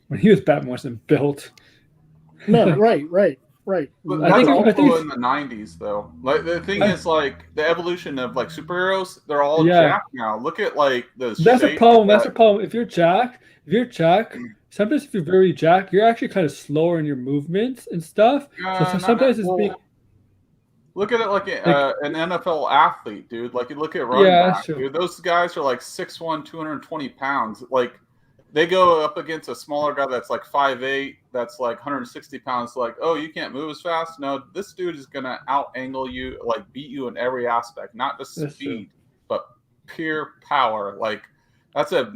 when he was Batman wasn't built. No, right. but I that's think- I also think- in the '90s though. Like the thing is, like the evolution of like superheroes, they're all Yeah. jacked now. Look at like the. That's a shape problem. that- That's a problem. If you're Jack, sometimes if you're very Jack, you're actually kind of slower in your movements and stuff. So sometimes it's being. Look at it like an NFL athlete, dude. Like you look at running Yeah, back, that's true. dude. Those guys are like 6'1", 220 pounds. Like they go up against a smaller guy that's like 5'8", that's like 160 pounds. Like, oh, you can't move as fast. No, this dude is gonna out angle you, like beat you in every aspect, not just That's speed, true. but pure power. Like that's a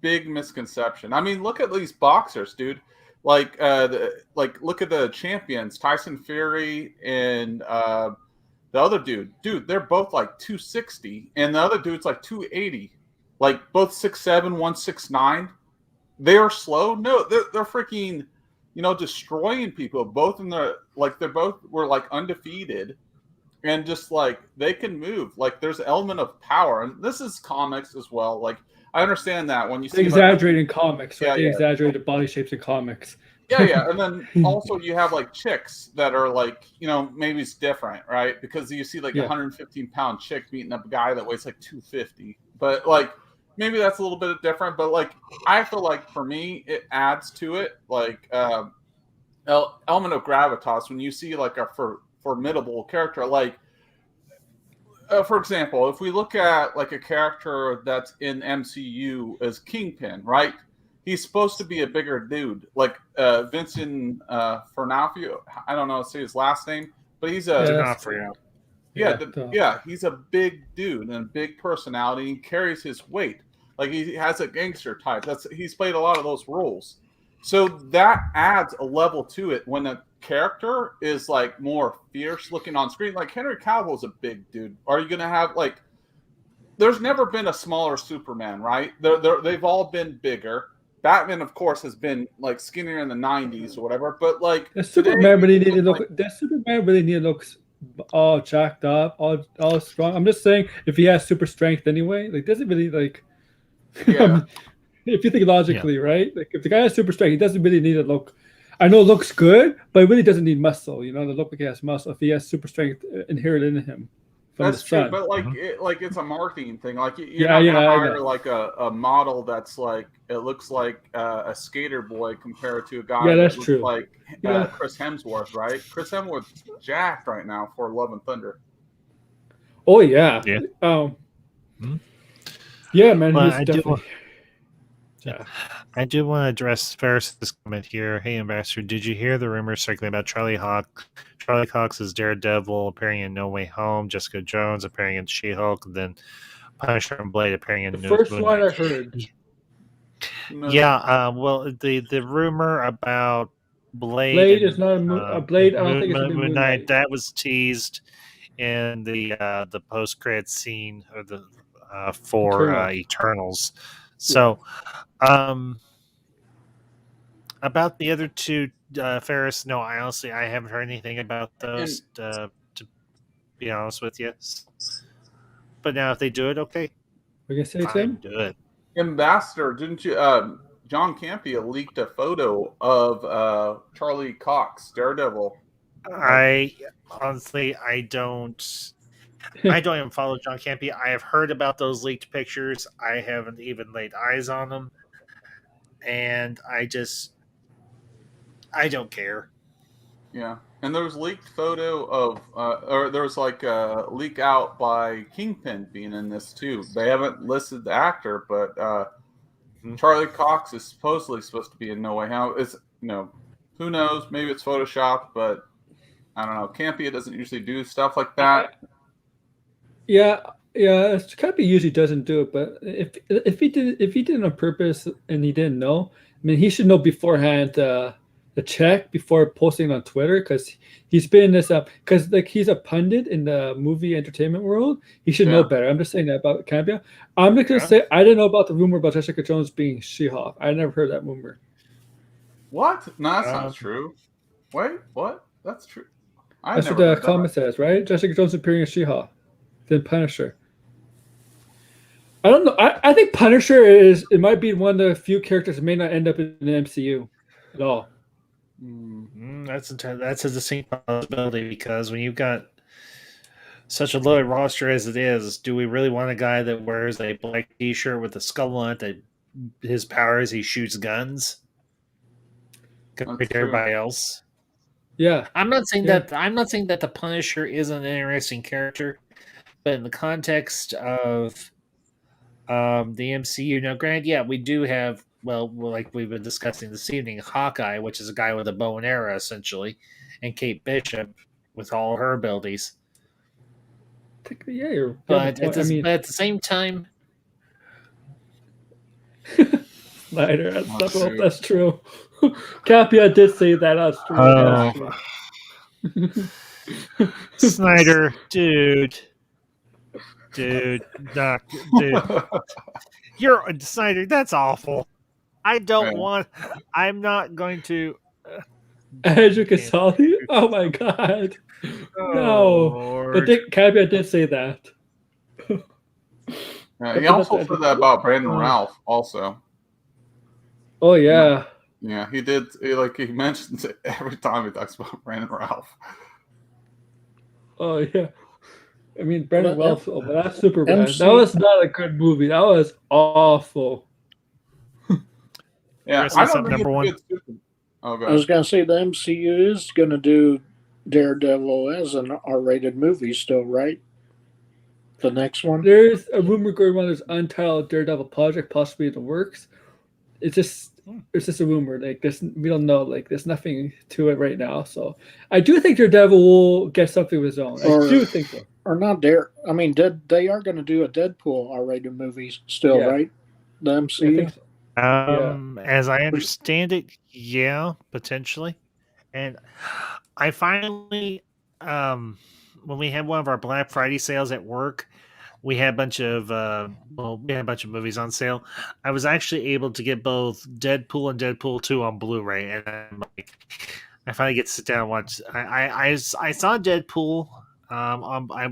big misconception. I mean, look at these boxers, dude. Like, look at the champions, Tyson Fury and the other dude, they're both like 260, and the other dude's like 280. Like both 6'7", 169. They are slow. No, they're freaking, destroying people. Both in the they both were like undefeated, and just like they can move. Like there's an element of power, and this is comics as well. Like I understand that when you see Exaggerated comics, right? Yeah, They yeah. exaggerated body shapes in comics. Yeah, and then also you have like chicks that are like, maybe it's different, right? Because you see like a 115-pound chick beating up a guy that weighs like 250, but like maybe that's a little bit different. But like I feel like for me it adds to it, like element of gravitas when you see like a formidable character. Like for example, if we look at like a character that's in MCU as Kingpin, right? He's supposed to be a bigger dude, like Vincent D'Onofrio. I don't know how to say his last name, but he's a D'Onofrio. he's a big dude and a big personality. He carries his weight, like he has a gangster type. He's played a lot of those roles, so that adds a level to it when a character is like more fierce looking on screen. Like Henry Cavill's a big dude. Are you gonna have like? There's never been a smaller Superman, right? They've all been bigger. Batman, of course, has been like skinnier in the '90s or whatever, but like That Superman really need to look all jacked up, all strong. I'm just saying, if he has super strength anyway, like doesn't really like. Yeah. If you think logically, right? Like if the guy has super strength, he doesn't really need to look. I know it looks good, but he really doesn't need muscle. To look like he has muscle if he has super strength inherent in him. That's true, sun. but like it's a marketing thing. Like you're Yeah, not gonna I hire know. like a model that's like it looks like a skater boy compared to a guy Yeah, that's that looks true. like Yeah. Chris Hemsworth, right? Chris Hemsworth's jacked right now for Love and Thunder. Oh yeah. Yeah. Yeah, man. Well, He's I do definitely. I do want to address Ferris's comment here. Hey, Ambassador, did you hear the rumors circling about Charlie Cox as Daredevil appearing in No Way Home, Jessica Jones appearing in She-Hulk, then Punisher and Blade appearing in The first Moon one I Knight? heard. No. Yeah, well, the rumor about Blade Blade and, is not a Blade. I don't think it's gonna be Moon Moon Knight. Knight. That was teased in the post-credit scene or the for Eternals. So, about the other two, Ferris, no, I honestly haven't heard anything about those. To be honest with you, but now if they do it, okay, We can say fine, Tim. do it. Ambassador, didn't you? John Campea leaked a photo of Charlie Cox, Daredevil. I honestly, I don't even follow John Campea. I have heard about those leaked pictures. I haven't even laid eyes on them, and I don't care. Yeah, and there was leaked photo of, or there was like a leak out by Kingpin being in this too. They haven't listed the actor, but Charlie Cox is supposedly supposed to be in No Way Home. It's who knows? Maybe it's Photoshop, but I don't know. Campea doesn't usually do stuff like that. Yeah, Cappy usually doesn't do it, but if he did it on purpose and he didn't know, I mean, he should know beforehand. the check before posting on Twitter because he's been this up because like he's a pundit in the movie entertainment world. He should know better. I'm just saying that about Campia. I'm just gonna say I didn't know about the rumor about Jessica Jones being She-Hulk. I never heard that rumor. What? No, that's not true. Wait, what? That's true. That's what the comment says, right? Jessica Jones appearing as She-Hulk, then Punisher. I don't know. I think Punisher it might be one of the few characters that may not end up in the MCU at all. That's a distinct possibility because when you've got such a loaded roster as it is, do we really want a guy that wears a black T-shirt with a skull on it that his power is he shoots guns compared to everybody else? Yeah, I'm not saying that the Punisher isn't an interesting character, but in the context of the MCU, now granted, we do have like we've been discussing this evening, Hawkeye, which is a guy with a bow and arrow essentially, and Kate Bishop with all her abilities. Yeah, but at the same time, Snyder, that's true. Capia did say that. That's true. Snyder, dude, you're Snyder. That's awful. I don't want. I'm not going to. Andrew Casali? Oh my god! No, Lord. but Capia did say that. He also said that about Brandon Ralph. Also. Oh yeah. Yeah, he did. He mentions it every time he talks about Brandon Ralph. Oh yeah. I mean, Brandon Ralph. That's super bad. That was not a good movie. That was awful. Yeah, I don't think it's good. I was going to say the MCU is going to do Daredevil as an R-rated movie still, right? The next one? There's a rumor going around. There's untitled Daredevil project possibly in the works. It's just a rumor. Like this, we don't know. Like there's nothing to it right now. So I do think Daredevil will get something of his own. I do think so. Or not I mean, they are going to do a Deadpool R-rated movie still, right? The MCU. I think so. As I understand it, yeah, potentially. And I finally, when we had one of our Black Friday sales at work, we had a bunch of movies on sale. I was actually able to get both Deadpool and Deadpool 2 on Blu-ray, and I'm like, I finally get to sit down and watch. I saw Deadpool. I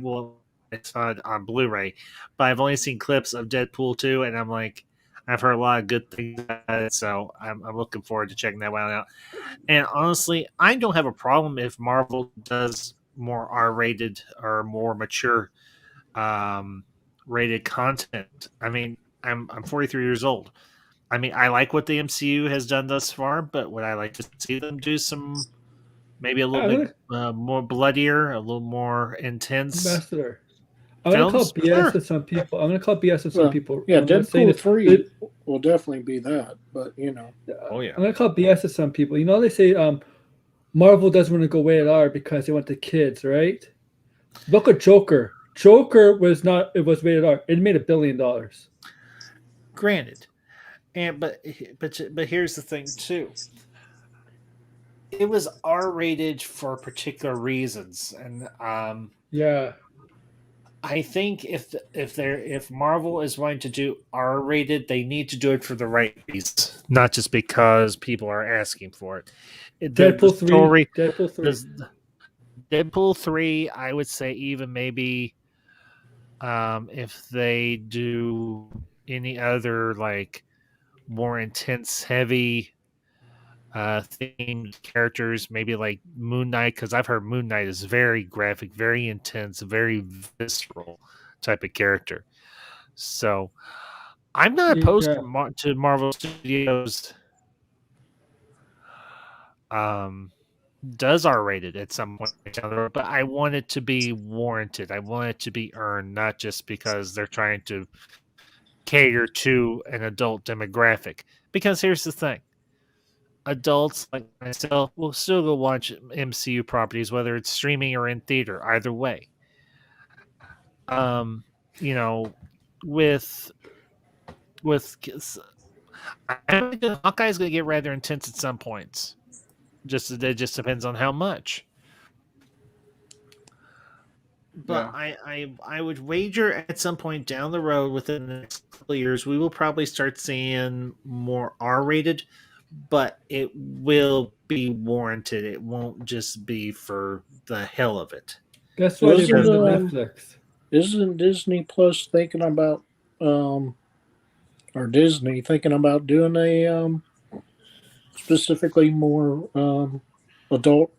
saw it on Blu-ray, but I've only seen clips of Deadpool 2, and I'm like, I've heard a lot of good things about it, so I'm looking forward to checking that one out. And honestly, I don't have a problem if Marvel does more R-rated or more mature rated content. I mean, I'm 43 years old. I mean, I like what the MCU has done thus far, but would I like to see them do some maybe a little bit more bloodier, a little more intense? Ambassador. I'm going to call BS to some people. Yeah, Deadpool 3 will definitely be that, but you know. Oh yeah. I'm going to call BS to some people. You know, they say Marvel doesn't want to go rated R because they want the kids, right? Look at Joker. Joker was rated R. It made $1 billion. Granted. But here's the thing too. It was R-rated for particular reasons, and yeah. I think if Marvel is wanting to do R-rated, they need to do it for the right reasons, not just because people are asking for it. Deadpool 3, I would say even maybe if they do any other like more intense, heavy themed characters, maybe like Moon Knight, because I've heard Moon Knight is very graphic, very intense, very visceral type of character. So I'm not opposed to Marvel Studios does R-rated at some point down the road, but I want it to be warranted. I want it to be earned, not just because they're trying to cater to an adult demographic. Because here's the thing. Adults like myself will still go watch MCU properties, whether it's streaming or in theater. Either way, you know, with Hawkeye's going to get rather intense at some points. it just depends on how much. But I would wager at some point down the road within the next couple of years, we will probably start seeing more R-rated, but it will be warranted. It won't just be for the hell of it. That's why they Isn't, bring the Netflix. Isn't Disney Plus thinking about, or Disney thinking about doing a specifically more adult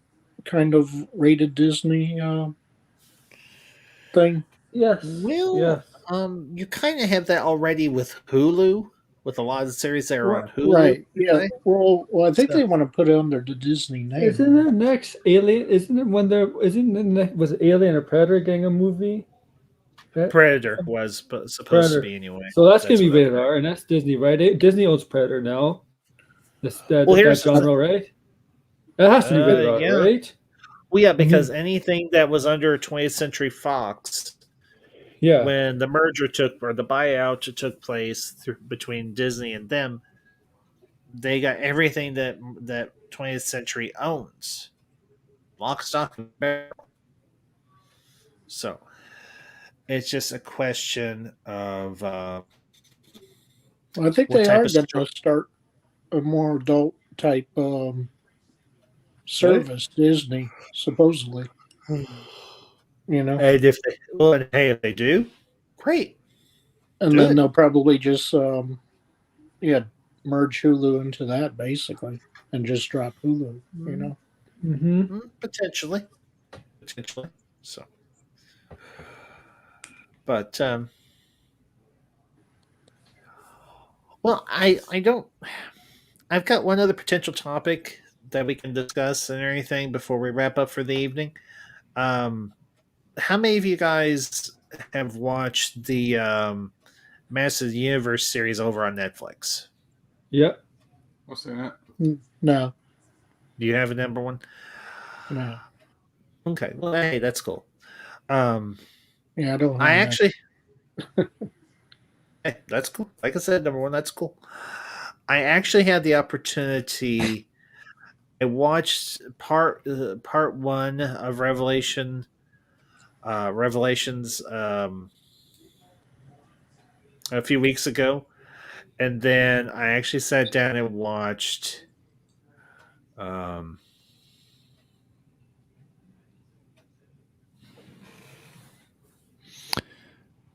kind of rated Disney thing? Yes. Well, yes. You kind of have that already with Hulu, with a lot of the series that are on Hulu. Right. Yeah. right? Well, I think they want to put it under the Disney name. Isn't there next Alien? Isn't it when there? Isn't the next, was it Alien or Predator getting a movie? Predator was supposed to be anyway. So that's gonna be what I rated heard. R, and that's Disney, right? Disney owns Predator now. That here's genre, right? That has to be rated R, yeah. right? Well, yeah, because anything that was under 20th Century Fox, Yeah. when the merger the buyout took place between Disney and them, they got everything that 20th Century owns, lock, stock, and barrel. So it's just a question of. I think they are going to start a more adult type service, Disney, supposedly. You know, and if they do, great. And then they'll probably just merge Hulu into that basically, and just drop Hulu. You know, potentially. So, but well, I don't. I've got one other potential topic that we can discuss and anything before we wrap up for the evening. How many of you guys have watched the Masters of the Universe series over on Netflix? Yep. What's in it? No. Do you have a number one? No. Okay. Well, hey, that's cool. Yeah, I don't. I actually. Hey, that's cool. Like I said, number one, that's cool. I actually had the opportunity. I watched part one of Revelations a few weeks ago, and then I actually sat down and watched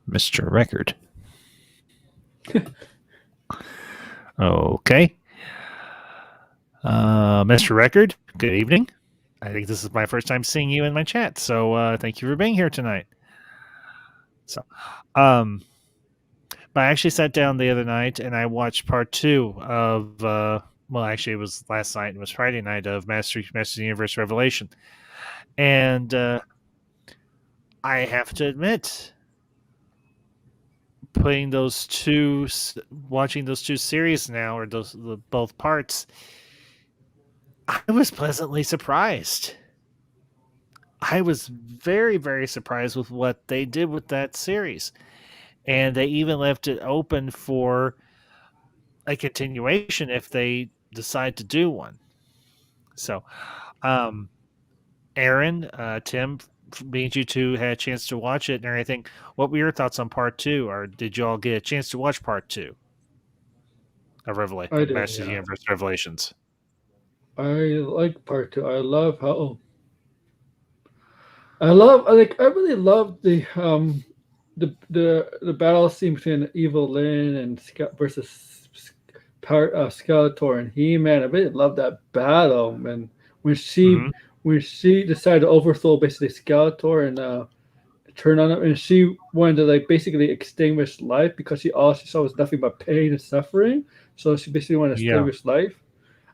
Mr. Record. Okay. Mr. Record, good evening. I think this is my first time seeing you in my chat, so thank you for being here tonight. So, but I actually sat down the other night and I watched part 2 of, well, actually it was last night, it was Friday night of Masters of the Universe Revelation. And I have to admit, watching those two series now, or both parts, I was pleasantly surprised. I was very, very surprised with what they did with that series. And they even left it open for a continuation if they decide to do one. So, Aaron, Tim, being you two had a chance to watch it and everything, what were your thoughts on part 2? Or did you all get a chance to watch part 2 of Masters of the Universe Revelations? I like part 2. I really love the battle scene between Evil Lyn and versus Skeletor and He-Man. I really love that battle, and when she decided to overthrow basically Skeletor and turn on him, and she wanted to basically extinguish life because all she saw was nothing but pain and suffering. So she basically wanted to extinguish life.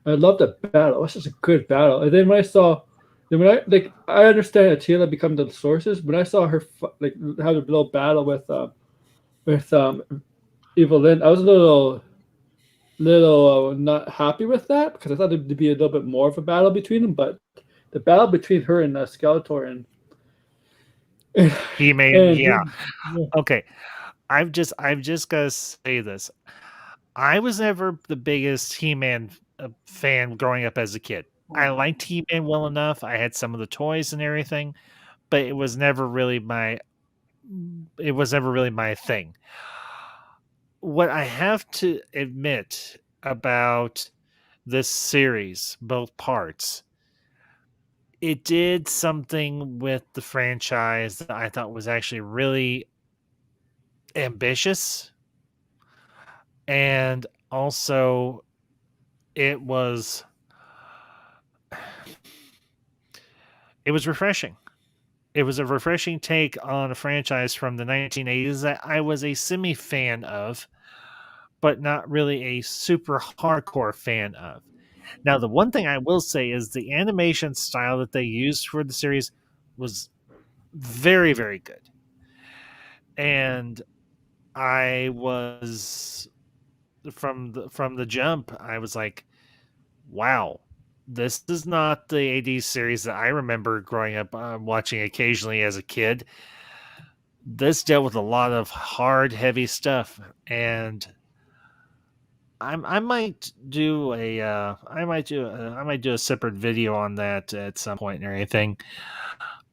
I love that battle. It was such a good battle. And then when I understand that Teela become the sources. When I saw her have a little battle with Evil Lyn, I was a little not happy with that because I thought there'd be a little bit more of a battle between them. But the battle between her and Skeletor and He-Man, okay. I've just gotta say this. I was never the biggest He-Man fan growing up as a kid. I liked He-Man well enough. I had some of the toys and everything, but it was never really my thing. What I have to admit about this series, both parts, it did something with the franchise that I thought was actually really ambitious, and also it was refreshing. It was a refreshing take on a franchise from the 1980s that I was a semi fan of, but not really a super hardcore fan of. Now, the one thing I will say is the animation style that they used for the series was very, very good. And I was from the jump, I was like, wow, this is not the 80s series that I remember growing up watching occasionally as a kid. This dealt with a lot of hard, heavy stuff, and I might do a separate video on that at some point or anything.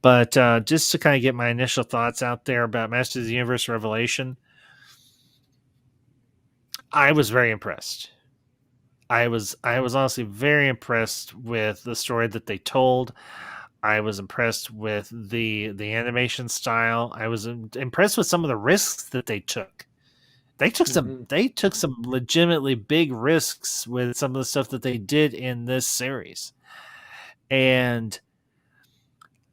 But just to kind of get my initial thoughts out there about Masters of the Universe Revelation, I was very impressed. I was honestly very impressed with the story that they told. I was impressed with the animation style. I was impressed with some of the risks that they took. They took some legitimately big risks with some of the stuff that they did in this series. And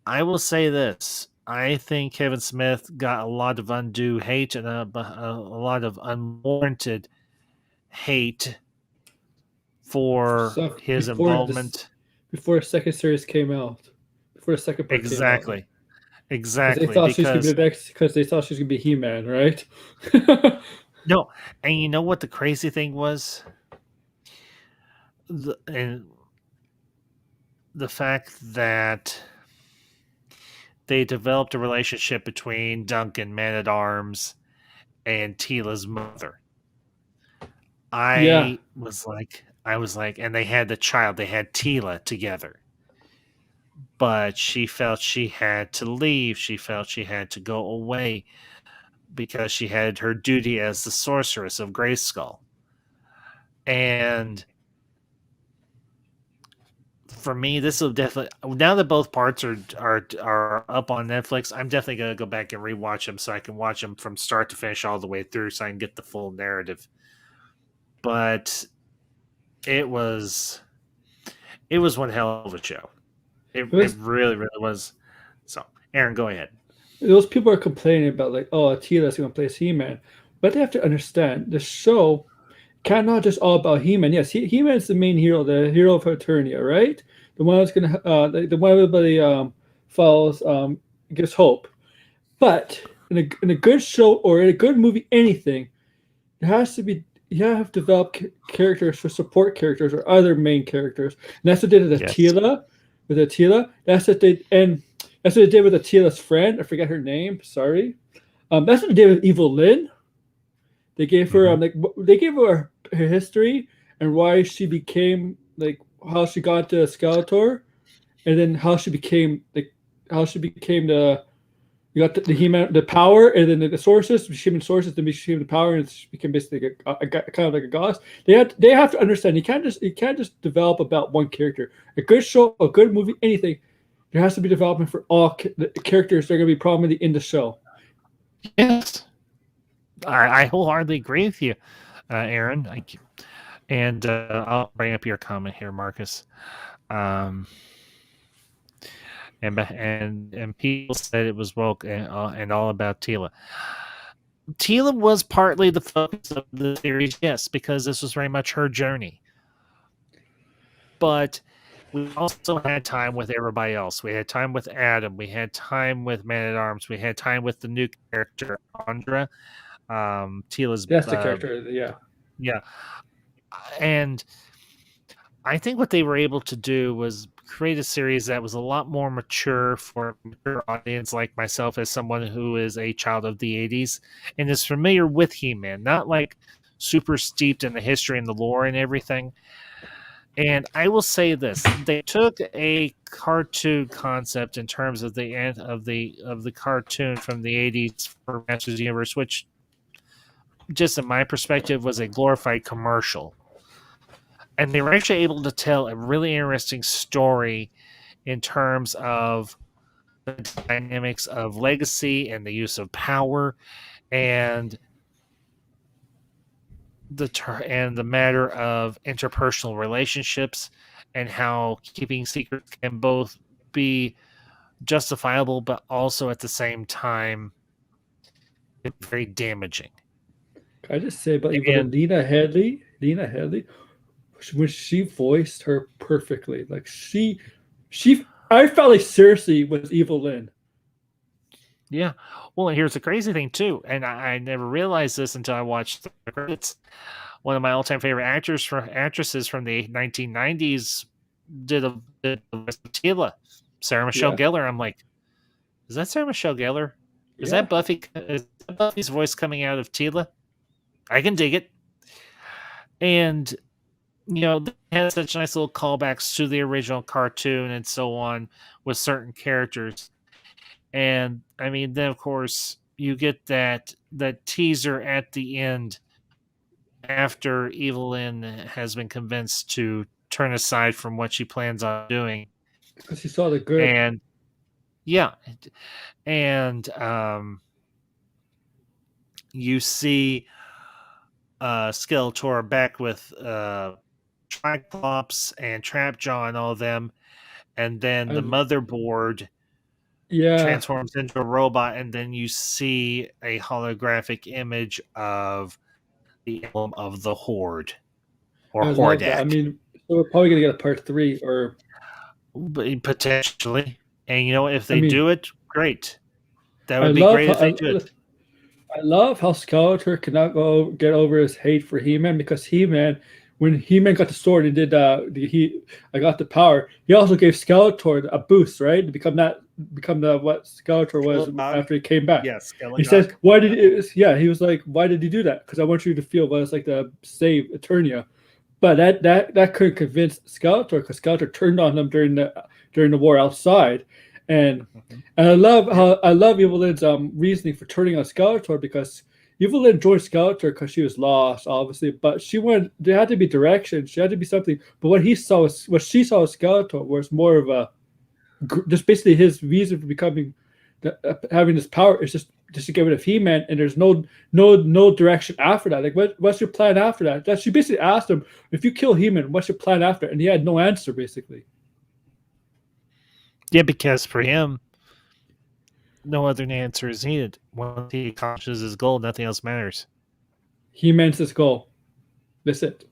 I will say this. I think Kevin Smith got a lot of undue hate and a lot of unwarranted hate for Stuff his before involvement. Before the second series came out. Before the second part Exactly. came out. Exactly. They thought she was going to be next because they thought she was going to be He-Man, right? No, and you know what the crazy thing was? The fact that they developed a relationship between Duncan Man-at-Arms and Tila's mother. I was like, and they had the child, they had Tila together. But she felt she had to leave. She felt she had to go away because she had her duty as the sorceress of Grayskull. And for me, this will definitely, now that both parts are up on Netflix, I'm definitely going to go back and rewatch them so I can watch them from start to finish all the way through so I can get the full narrative. But it was one hell of a show. It really, really was. So, Aaron, go ahead. Those people are complaining about like, oh, Tila's going to play He-Man, but they have to understand the show cannot just all about He-Man. Yes, He-Man is the main hero, the hero of Eternia, right? The one that's gonna, the one everybody follows, gives hope. But in a good show or in a good movie, anything, it has to be. You have to develop characters for support characters or other main characters, and that's what they did with Tila. With Attila, that's what they did with Attila's friend. I forget her name. Sorry. That's what they did with Evil Lynn. They gave her they gave her history and why she became how she got to Skeletor, and then how she became the you got the He-Man, the power, and then the sources. She became the sources, then she became the power, and she became basically a kind of like a goddess. They have to understand you can't just develop about one character. A good show, a good movie, anything. There has to be development for all the characters that are going to be prominent in the show. Yes, I wholeheartedly agree with you, Aaron. Thank you. And I'll bring up your comment here, Marcus. And people said it was woke and all about Tila. Tila was partly the focus of the series, yes, because this was very much her journey. But we also had time with everybody else. We had time with Adam. We had time with Man-at-Arms. We had time with the new character, Andra. Tila's... That's the character, yeah. Yeah. And I think what they were able to do was create a series that was a lot more mature for a mature audience like myself, as someone who is a child of the 80s and is familiar with He-Man, not like super steeped in the history and the lore and everything. And I will say this: they took a cartoon concept in terms of the end of the cartoon from the '80s for Masters of the Universe, which, just in my perspective, was a glorified commercial. And they were actually able to tell a really interesting story in terms of the dynamics of legacy and the use of power and the matter of interpersonal relationships and how keeping secrets can both be justifiable but also at the same time very damaging. Can I just say about even And Lena Headley, when she voiced her perfectly, like I felt like Cersei was Evil Lynn. yeah, well, and here's the crazy thing too, and I never realized this until I watched the credits. One of my all-time favorite actresses from the 1990s did the voice of Tila, Sarah Michelle Yeah, Gellar. I'm like, is that Sarah Michelle Gellar? Is yeah. that Buffy? Is that Buffy's voice coming out of Tila? I can dig it. And they had such nice little callbacks to the original cartoon and so on with certain characters. And I mean, then of course you get that teaser at the end after Evelyn has been convinced to turn aside from what she plans on doing. Because she saw the good. And yeah, and you see Skeletor back with Triclops and Trapjaw and all of them, and then the I, motherboard yeah, transforms into a robot, and then you see a holographic image of the emblem of the Horde or I love that. I Hordak, mean, so we're probably gonna get a part 3, or potentially. And if I they mean, do it, great. That I would be love great how if they do it. I love how Skeletor cannot get over his hate for He-Man, because He-Man, when He-Man got the sword and did I got the power, he also gave Skeletor a boost, right, to become the what Skeletor was Skelegog? after he came back. Yes, He says, Skelegog. "Why did it?" Yeah, he was like, "Why did he do that? Because I want you to feel what it's like to save Eternia." But that couldn't convince Skeletor, because Skeletor turned on him during the war outside, and Mhm. and I love Evelyn's reasoning for turning on Skeletor, because Evelyn joined Skeletor because she was lost, obviously, but there had to be direction, she had to be something. But what she saw as Skeletor was more of a just basically his reason for becoming having this power is just to get rid of He-Man, and there's no direction after that. Like, what's your plan after that? That she basically asked him, if you kill He-Man, what's your plan after? And he had no answer, basically. Yeah, because for him, no other answer is needed. Once he accomplishes his goal, nothing else matters. He-Man's his goal. That's it.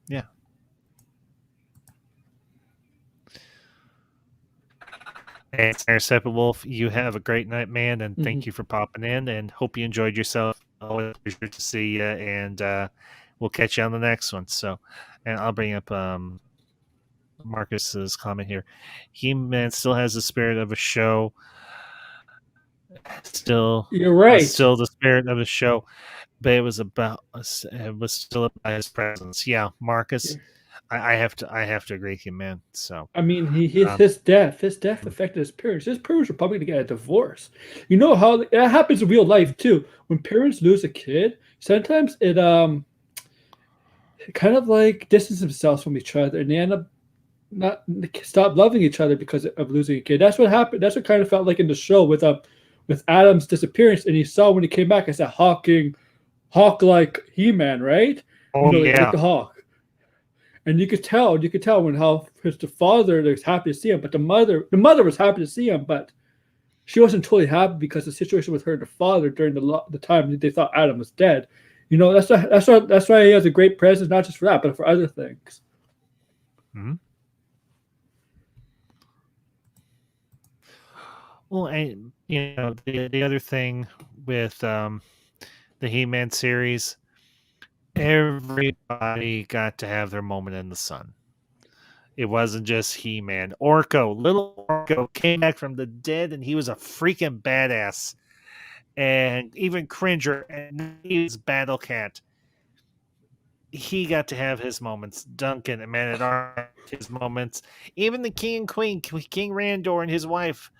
Yeah. And Sarah Steppenwolf, you have a great night, man, and thank you for popping in, and hope you enjoyed yourself. Always a pleasure to see you, and we'll catch you on the next one. So, and I'll bring up Marcus's comment here. He-Man still has the spirit of a show. You're right. Still the spirit of a show, but it was still about his presence. Yeah, Marcus, I have to agree with you, man. So I mean, his death affected his parents. His parents were probably going to get a divorce. You know how it happens in real life too. When parents lose a kid, sometimes it kind of like distance themselves from each other, and they end up not stop loving each other because of losing a kid. That's what happened. That's what kind of felt like in the show with Adam's disappearance, and he saw when he came back as a hawk-like He-Man, right? Like the hawk. And you could tell when how the father was happy to see him, but the mother was happy to see him, but she wasn't totally happy because the situation with her and the father during the time they thought Adam was dead. That's why he has a great presence, not just for that, but for other things. Mm-hmm. Well, and the other thing with the He-Man series, everybody got to have their moment in the sun. It wasn't just He-Man. Little Orko came back from the dead, and he was a freaking badass. And even Cringer, and he was Battle Cat. he got to have his moments. Duncan and Man at Arms, his moments. Even the King and Queen, King Randor and his wife,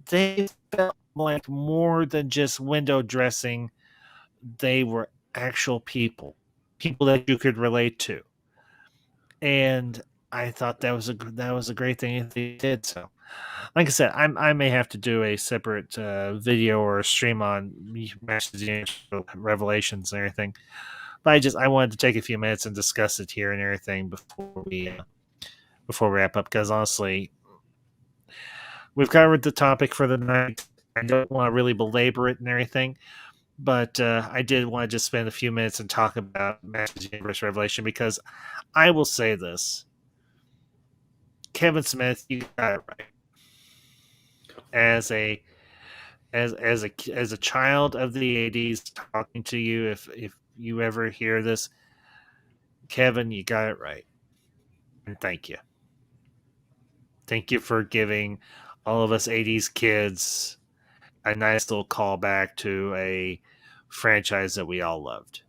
they felt like more than just window dressing. They were actual people, people that you could relate to, and I thought that was a great thing if they did. So, like I said, I may have to do a separate video or a stream on Masters of the Universe Revelations and everything. But I wanted to take a few minutes and discuss it here and everything before we wrap up, because honestly, we've covered the topic for the night. I don't want to really belabor it and everything, but I did want to just spend a few minutes and talk about Masters of the Universe Revelation, because I will say this: Kevin Smith, you got it right. As a child of the '80s, talking to you, if you ever hear this, Kevin, you got it right, and thank you. Thank you for giving all of us '80s kids a nice little callback to a franchise that we all loved,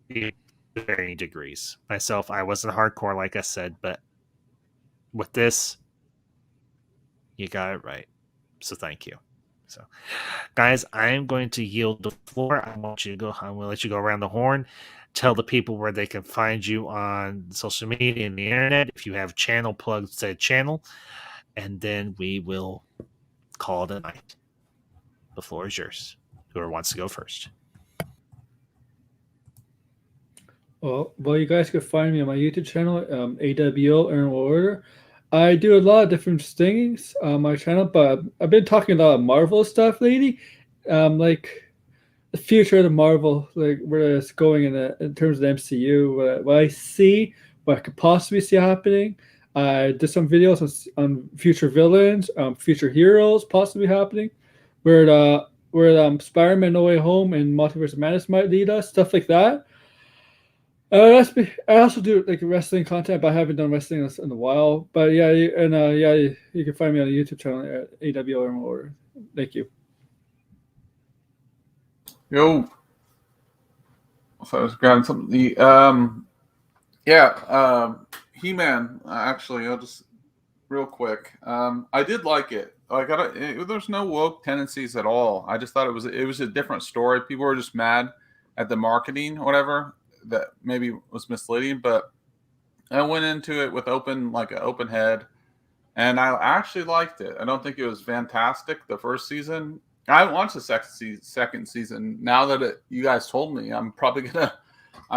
to varying degrees. Myself, I wasn't hardcore, like I said, but with this, you got it right. So thank you. So, guys, I am going to yield the floor. I'm going to let you go around the horn. Tell the people where they can find you on social media and the internet. If you have channel, plug said channel, and then we will call it a night. The floor is yours. Whoever wants to go first. Well, you guys can find me on my YouTube channel, AWO Earn Order. I do a lot of different things on my channel, but I've been talking a lot of Marvel stuff lately, like the future of the Marvel, like where it's going in terms of the MCU, what I see, what I could possibly see happening. I did some videos on future villains, future heroes possibly happening, where Spider-Man No Way Home and Multiverse of Madness might lead us, stuff like that. I also do like wrestling content, but I haven't done wrestling in a while. But yeah, you can find me on the YouTube channel at AWO Order. Thank you. Yo, so I was grabbing something. He-Man. Actually, I'll just real quick. I did like it. Like, there's no woke tendencies at all. I just thought it was a different story. People were just mad at the marketing, or whatever, that maybe was misleading. But I went into it with an open head, and I actually liked it. I don't think it was fantastic the first season. I haven't watched the second season. Now that you guys told me, I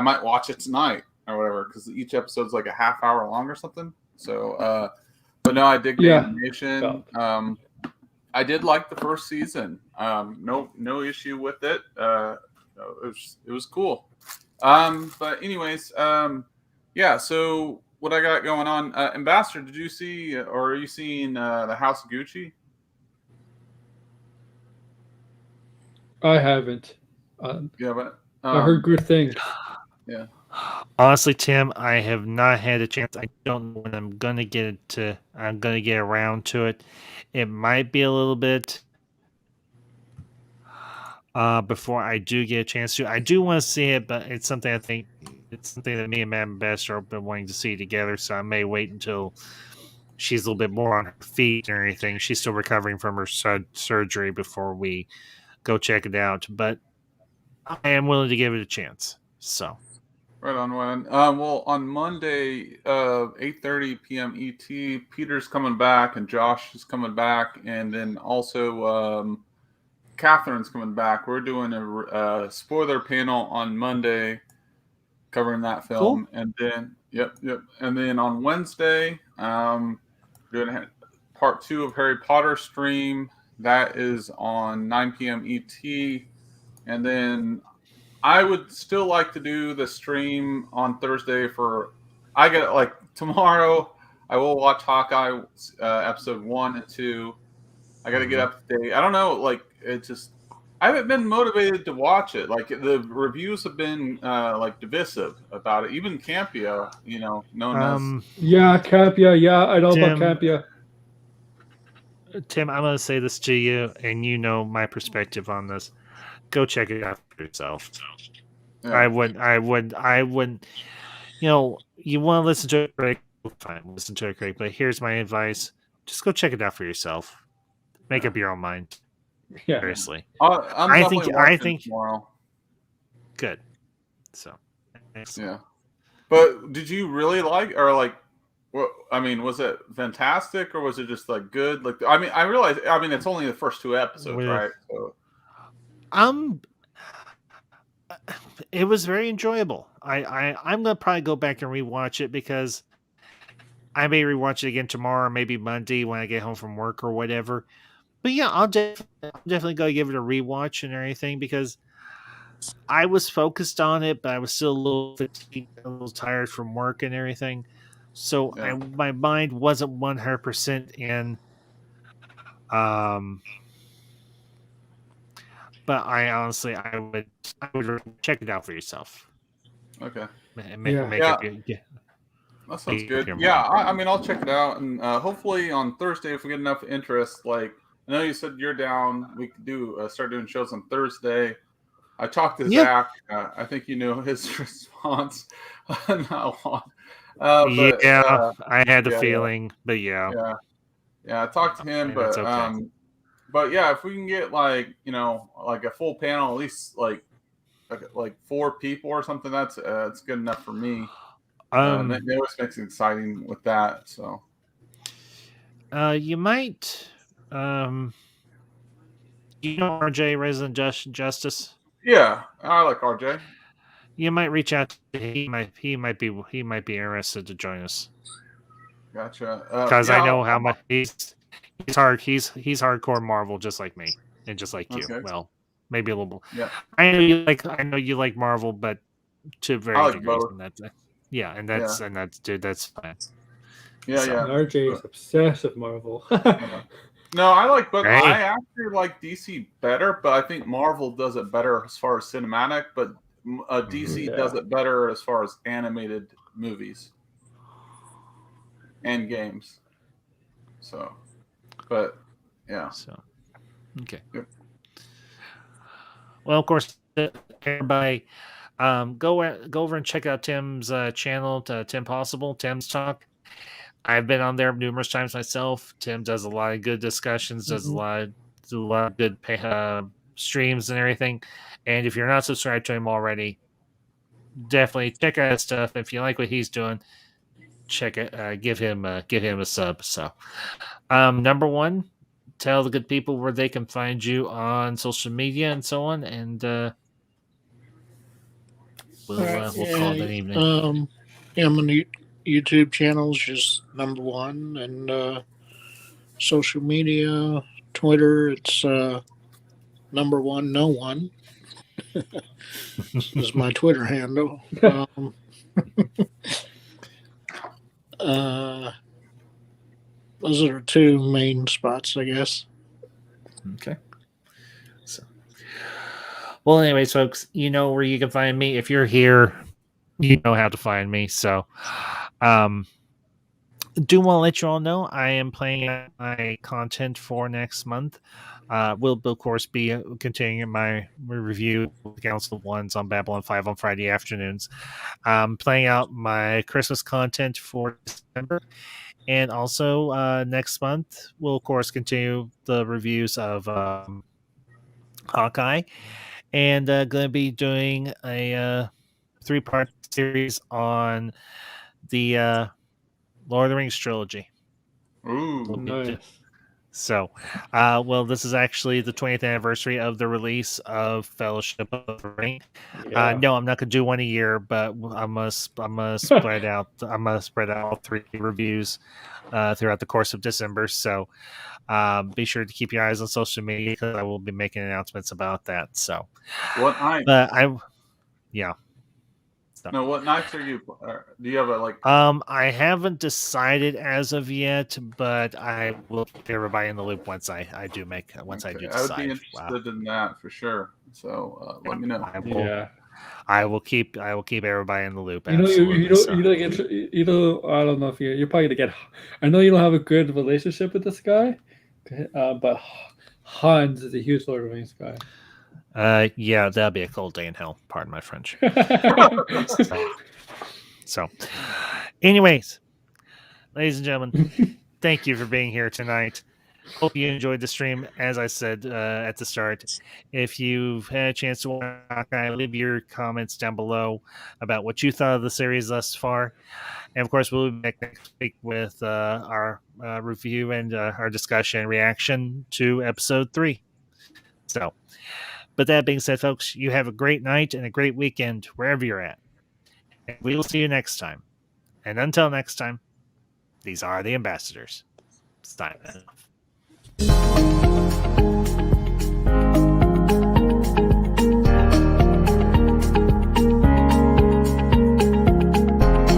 might watch it tonight or whatever, because each episode's like a half hour long or something. So, but no, I dig the animation. I did like the first season. No issue with it. It was cool. But anyways, yeah. So what I got going on, Ambassador? Did you see, or are you seeing the House of Gucci? I haven't. Yeah, but I heard good things. Yeah. Honestly, Tim, I have not had a chance. I don't know when I'm gonna get around to it. It might be a little bit before I do get a chance to. I do want to see it, but it's something that me and Matt Ambassador have been wanting to see together. So I may wait until she's a little bit more on her feet and everything. She's still recovering from her surgery before we go check it out. But I am willing to give it a chance. So. Right on, Ryan. Well, on Monday, 8:30 p.m. ET, Peter's coming back and Josh is coming back, and then also Catherine's coming back. We're doing a spoiler panel on Monday, covering that film, cool. And then yep. And then on Wednesday, doing part 2 of Harry Potter stream. That is on 9 p.m. ET, and then I would still like to do the stream on Thursday tomorrow. I will watch Hawkeye episode 1 and 2. I got to get up to date. I don't know, I haven't been motivated to watch it. Like, the reviews have been divisive about it. Even Campia, known as. Yeah, Campia. Yeah, I know about Campia. Tim, I'm going to say this to you, and you know my perspective on this. Go check it out for yourself. Yeah. I wouldn't. You know, you want to listen to it, Craig? Fine, listen to it, Craig. But here's my advice: just go check it out for yourself. Make up your own mind. Yeah. Seriously, I'm I definitely think watching tomorrow. good. So, excellent. Yeah. But did you really like, or like, what? I mean, was it fantastic, or was it just like good? Like, I mean, I realize, I mean, it's only the first 2 episodes, With- right? So, It was very enjoyable. I'm gonna probably go back and rewatch it because I may rewatch it again tomorrow, or maybe Monday when I get home from work or whatever. But yeah, I'll definitely go give it a rewatch and everything because I was focused on it, but I was still a little fatigued, a little tired from work and everything. So Yeah. my mind wasn't 100% in. But I honestly, I would check it out for yourself. okay. Make Yeah. up your, That sounds Make good. your Yeah, mind. I mean, I'll check it out, and hopefully on Thursday, if we get enough interest, like I know you said you're down, we could do start doing shows on Thursday. I talked to Yeah. Zach. I think you knew his response on that one. But I had the yeah, feeling, but yeah, I talked to him, and it's okay. but yeah, if we can get like like a full panel, at least like 4 people or something, that's it's good enough for me. That always makes it exciting with that. So, you might, RJ Resident Justice. yeah, I like RJ. You might reach out to him. He might be interested to join us Gotcha. because Yeah, I know how much he's hardcore Marvel just like me and just like you. Okay. Well, maybe a little. Yeah. I know you like Marvel, but to I varying like degrees, both. and that's dude, that's fine. Yeah, So- yeah. RJ is obsessed with Marvel. No, I like, but Hey. I actually like DC better. But I think Marvel does it better as far as cinematic. But DC Yeah. does it better as far as animated movies and games. So, but yeah. So, okay. Yep. Well, of course, everybody, go over and check out Tim's channel, Tim Possible, Tim's Talk. I've been on there numerous times myself. Tim does a lot of good discussions, does a lot of good streams and everything. And if you're not subscribed to him already, definitely check out his stuff. If you like what he's doing, check it. Give him a sub. So, number one, tell the good people where they can find you on social media and so on, and we'll call it an evening. Yeah, my YouTube channel is just number one, and social media, Twitter, it's number one, no one. This is my Twitter handle. Those are the 2 main spots, I guess. Okay. So, well, anyways, folks, you know where you can find me. If you're here, you know how to find me. So, do want to let you all know I am playing out my content for next month. We'll of course be continuing my review of Council of Ones on Babylon 5 on Friday afternoons. Playing out my Christmas content for December. And also next month, we'll of course continue the reviews of Hawkeye. And going to be doing a 3-part series on the Lord of the Rings trilogy. Ooh, Nice. So, well, this is actually the 20th anniversary of the release of Fellowship of the Ring. Yeah. No, I'm not gonna do one a year, but I'm gonna spread out. I'm gonna spread out all 3 reviews throughout the course of December. So, be sure to keep your eyes on social media because I will be making announcements about that. So, what night? Yeah. No, what nights are you? Do you have a like? I haven't decided as of yet, but I will keep everybody in the loop once I do decide. I would be interested in that for sure. So let me know. I will keep everybody in the loop. You know, Absolutely. you know, I don't know if you're probably gonna get. I know you don't have a good relationship with this guy, but Hans is a huge Lord of the Rings guy. Yeah, that'll be a cold day in hell. Pardon my French. So, anyways, ladies and gentlemen, thank you for being here tonight. Hope you enjoyed the stream. As I said at the start, if you've had a chance to watch Hawkeye, leave your comments down below about what you thought of the series thus far. And of course, we'll be back next week with our review and our discussion and reaction to episode 3. So, but that being said, folks, you have a great night and a great weekend wherever you're at. And we will see you next time. And until next time, these are the ambassadors. Signing off.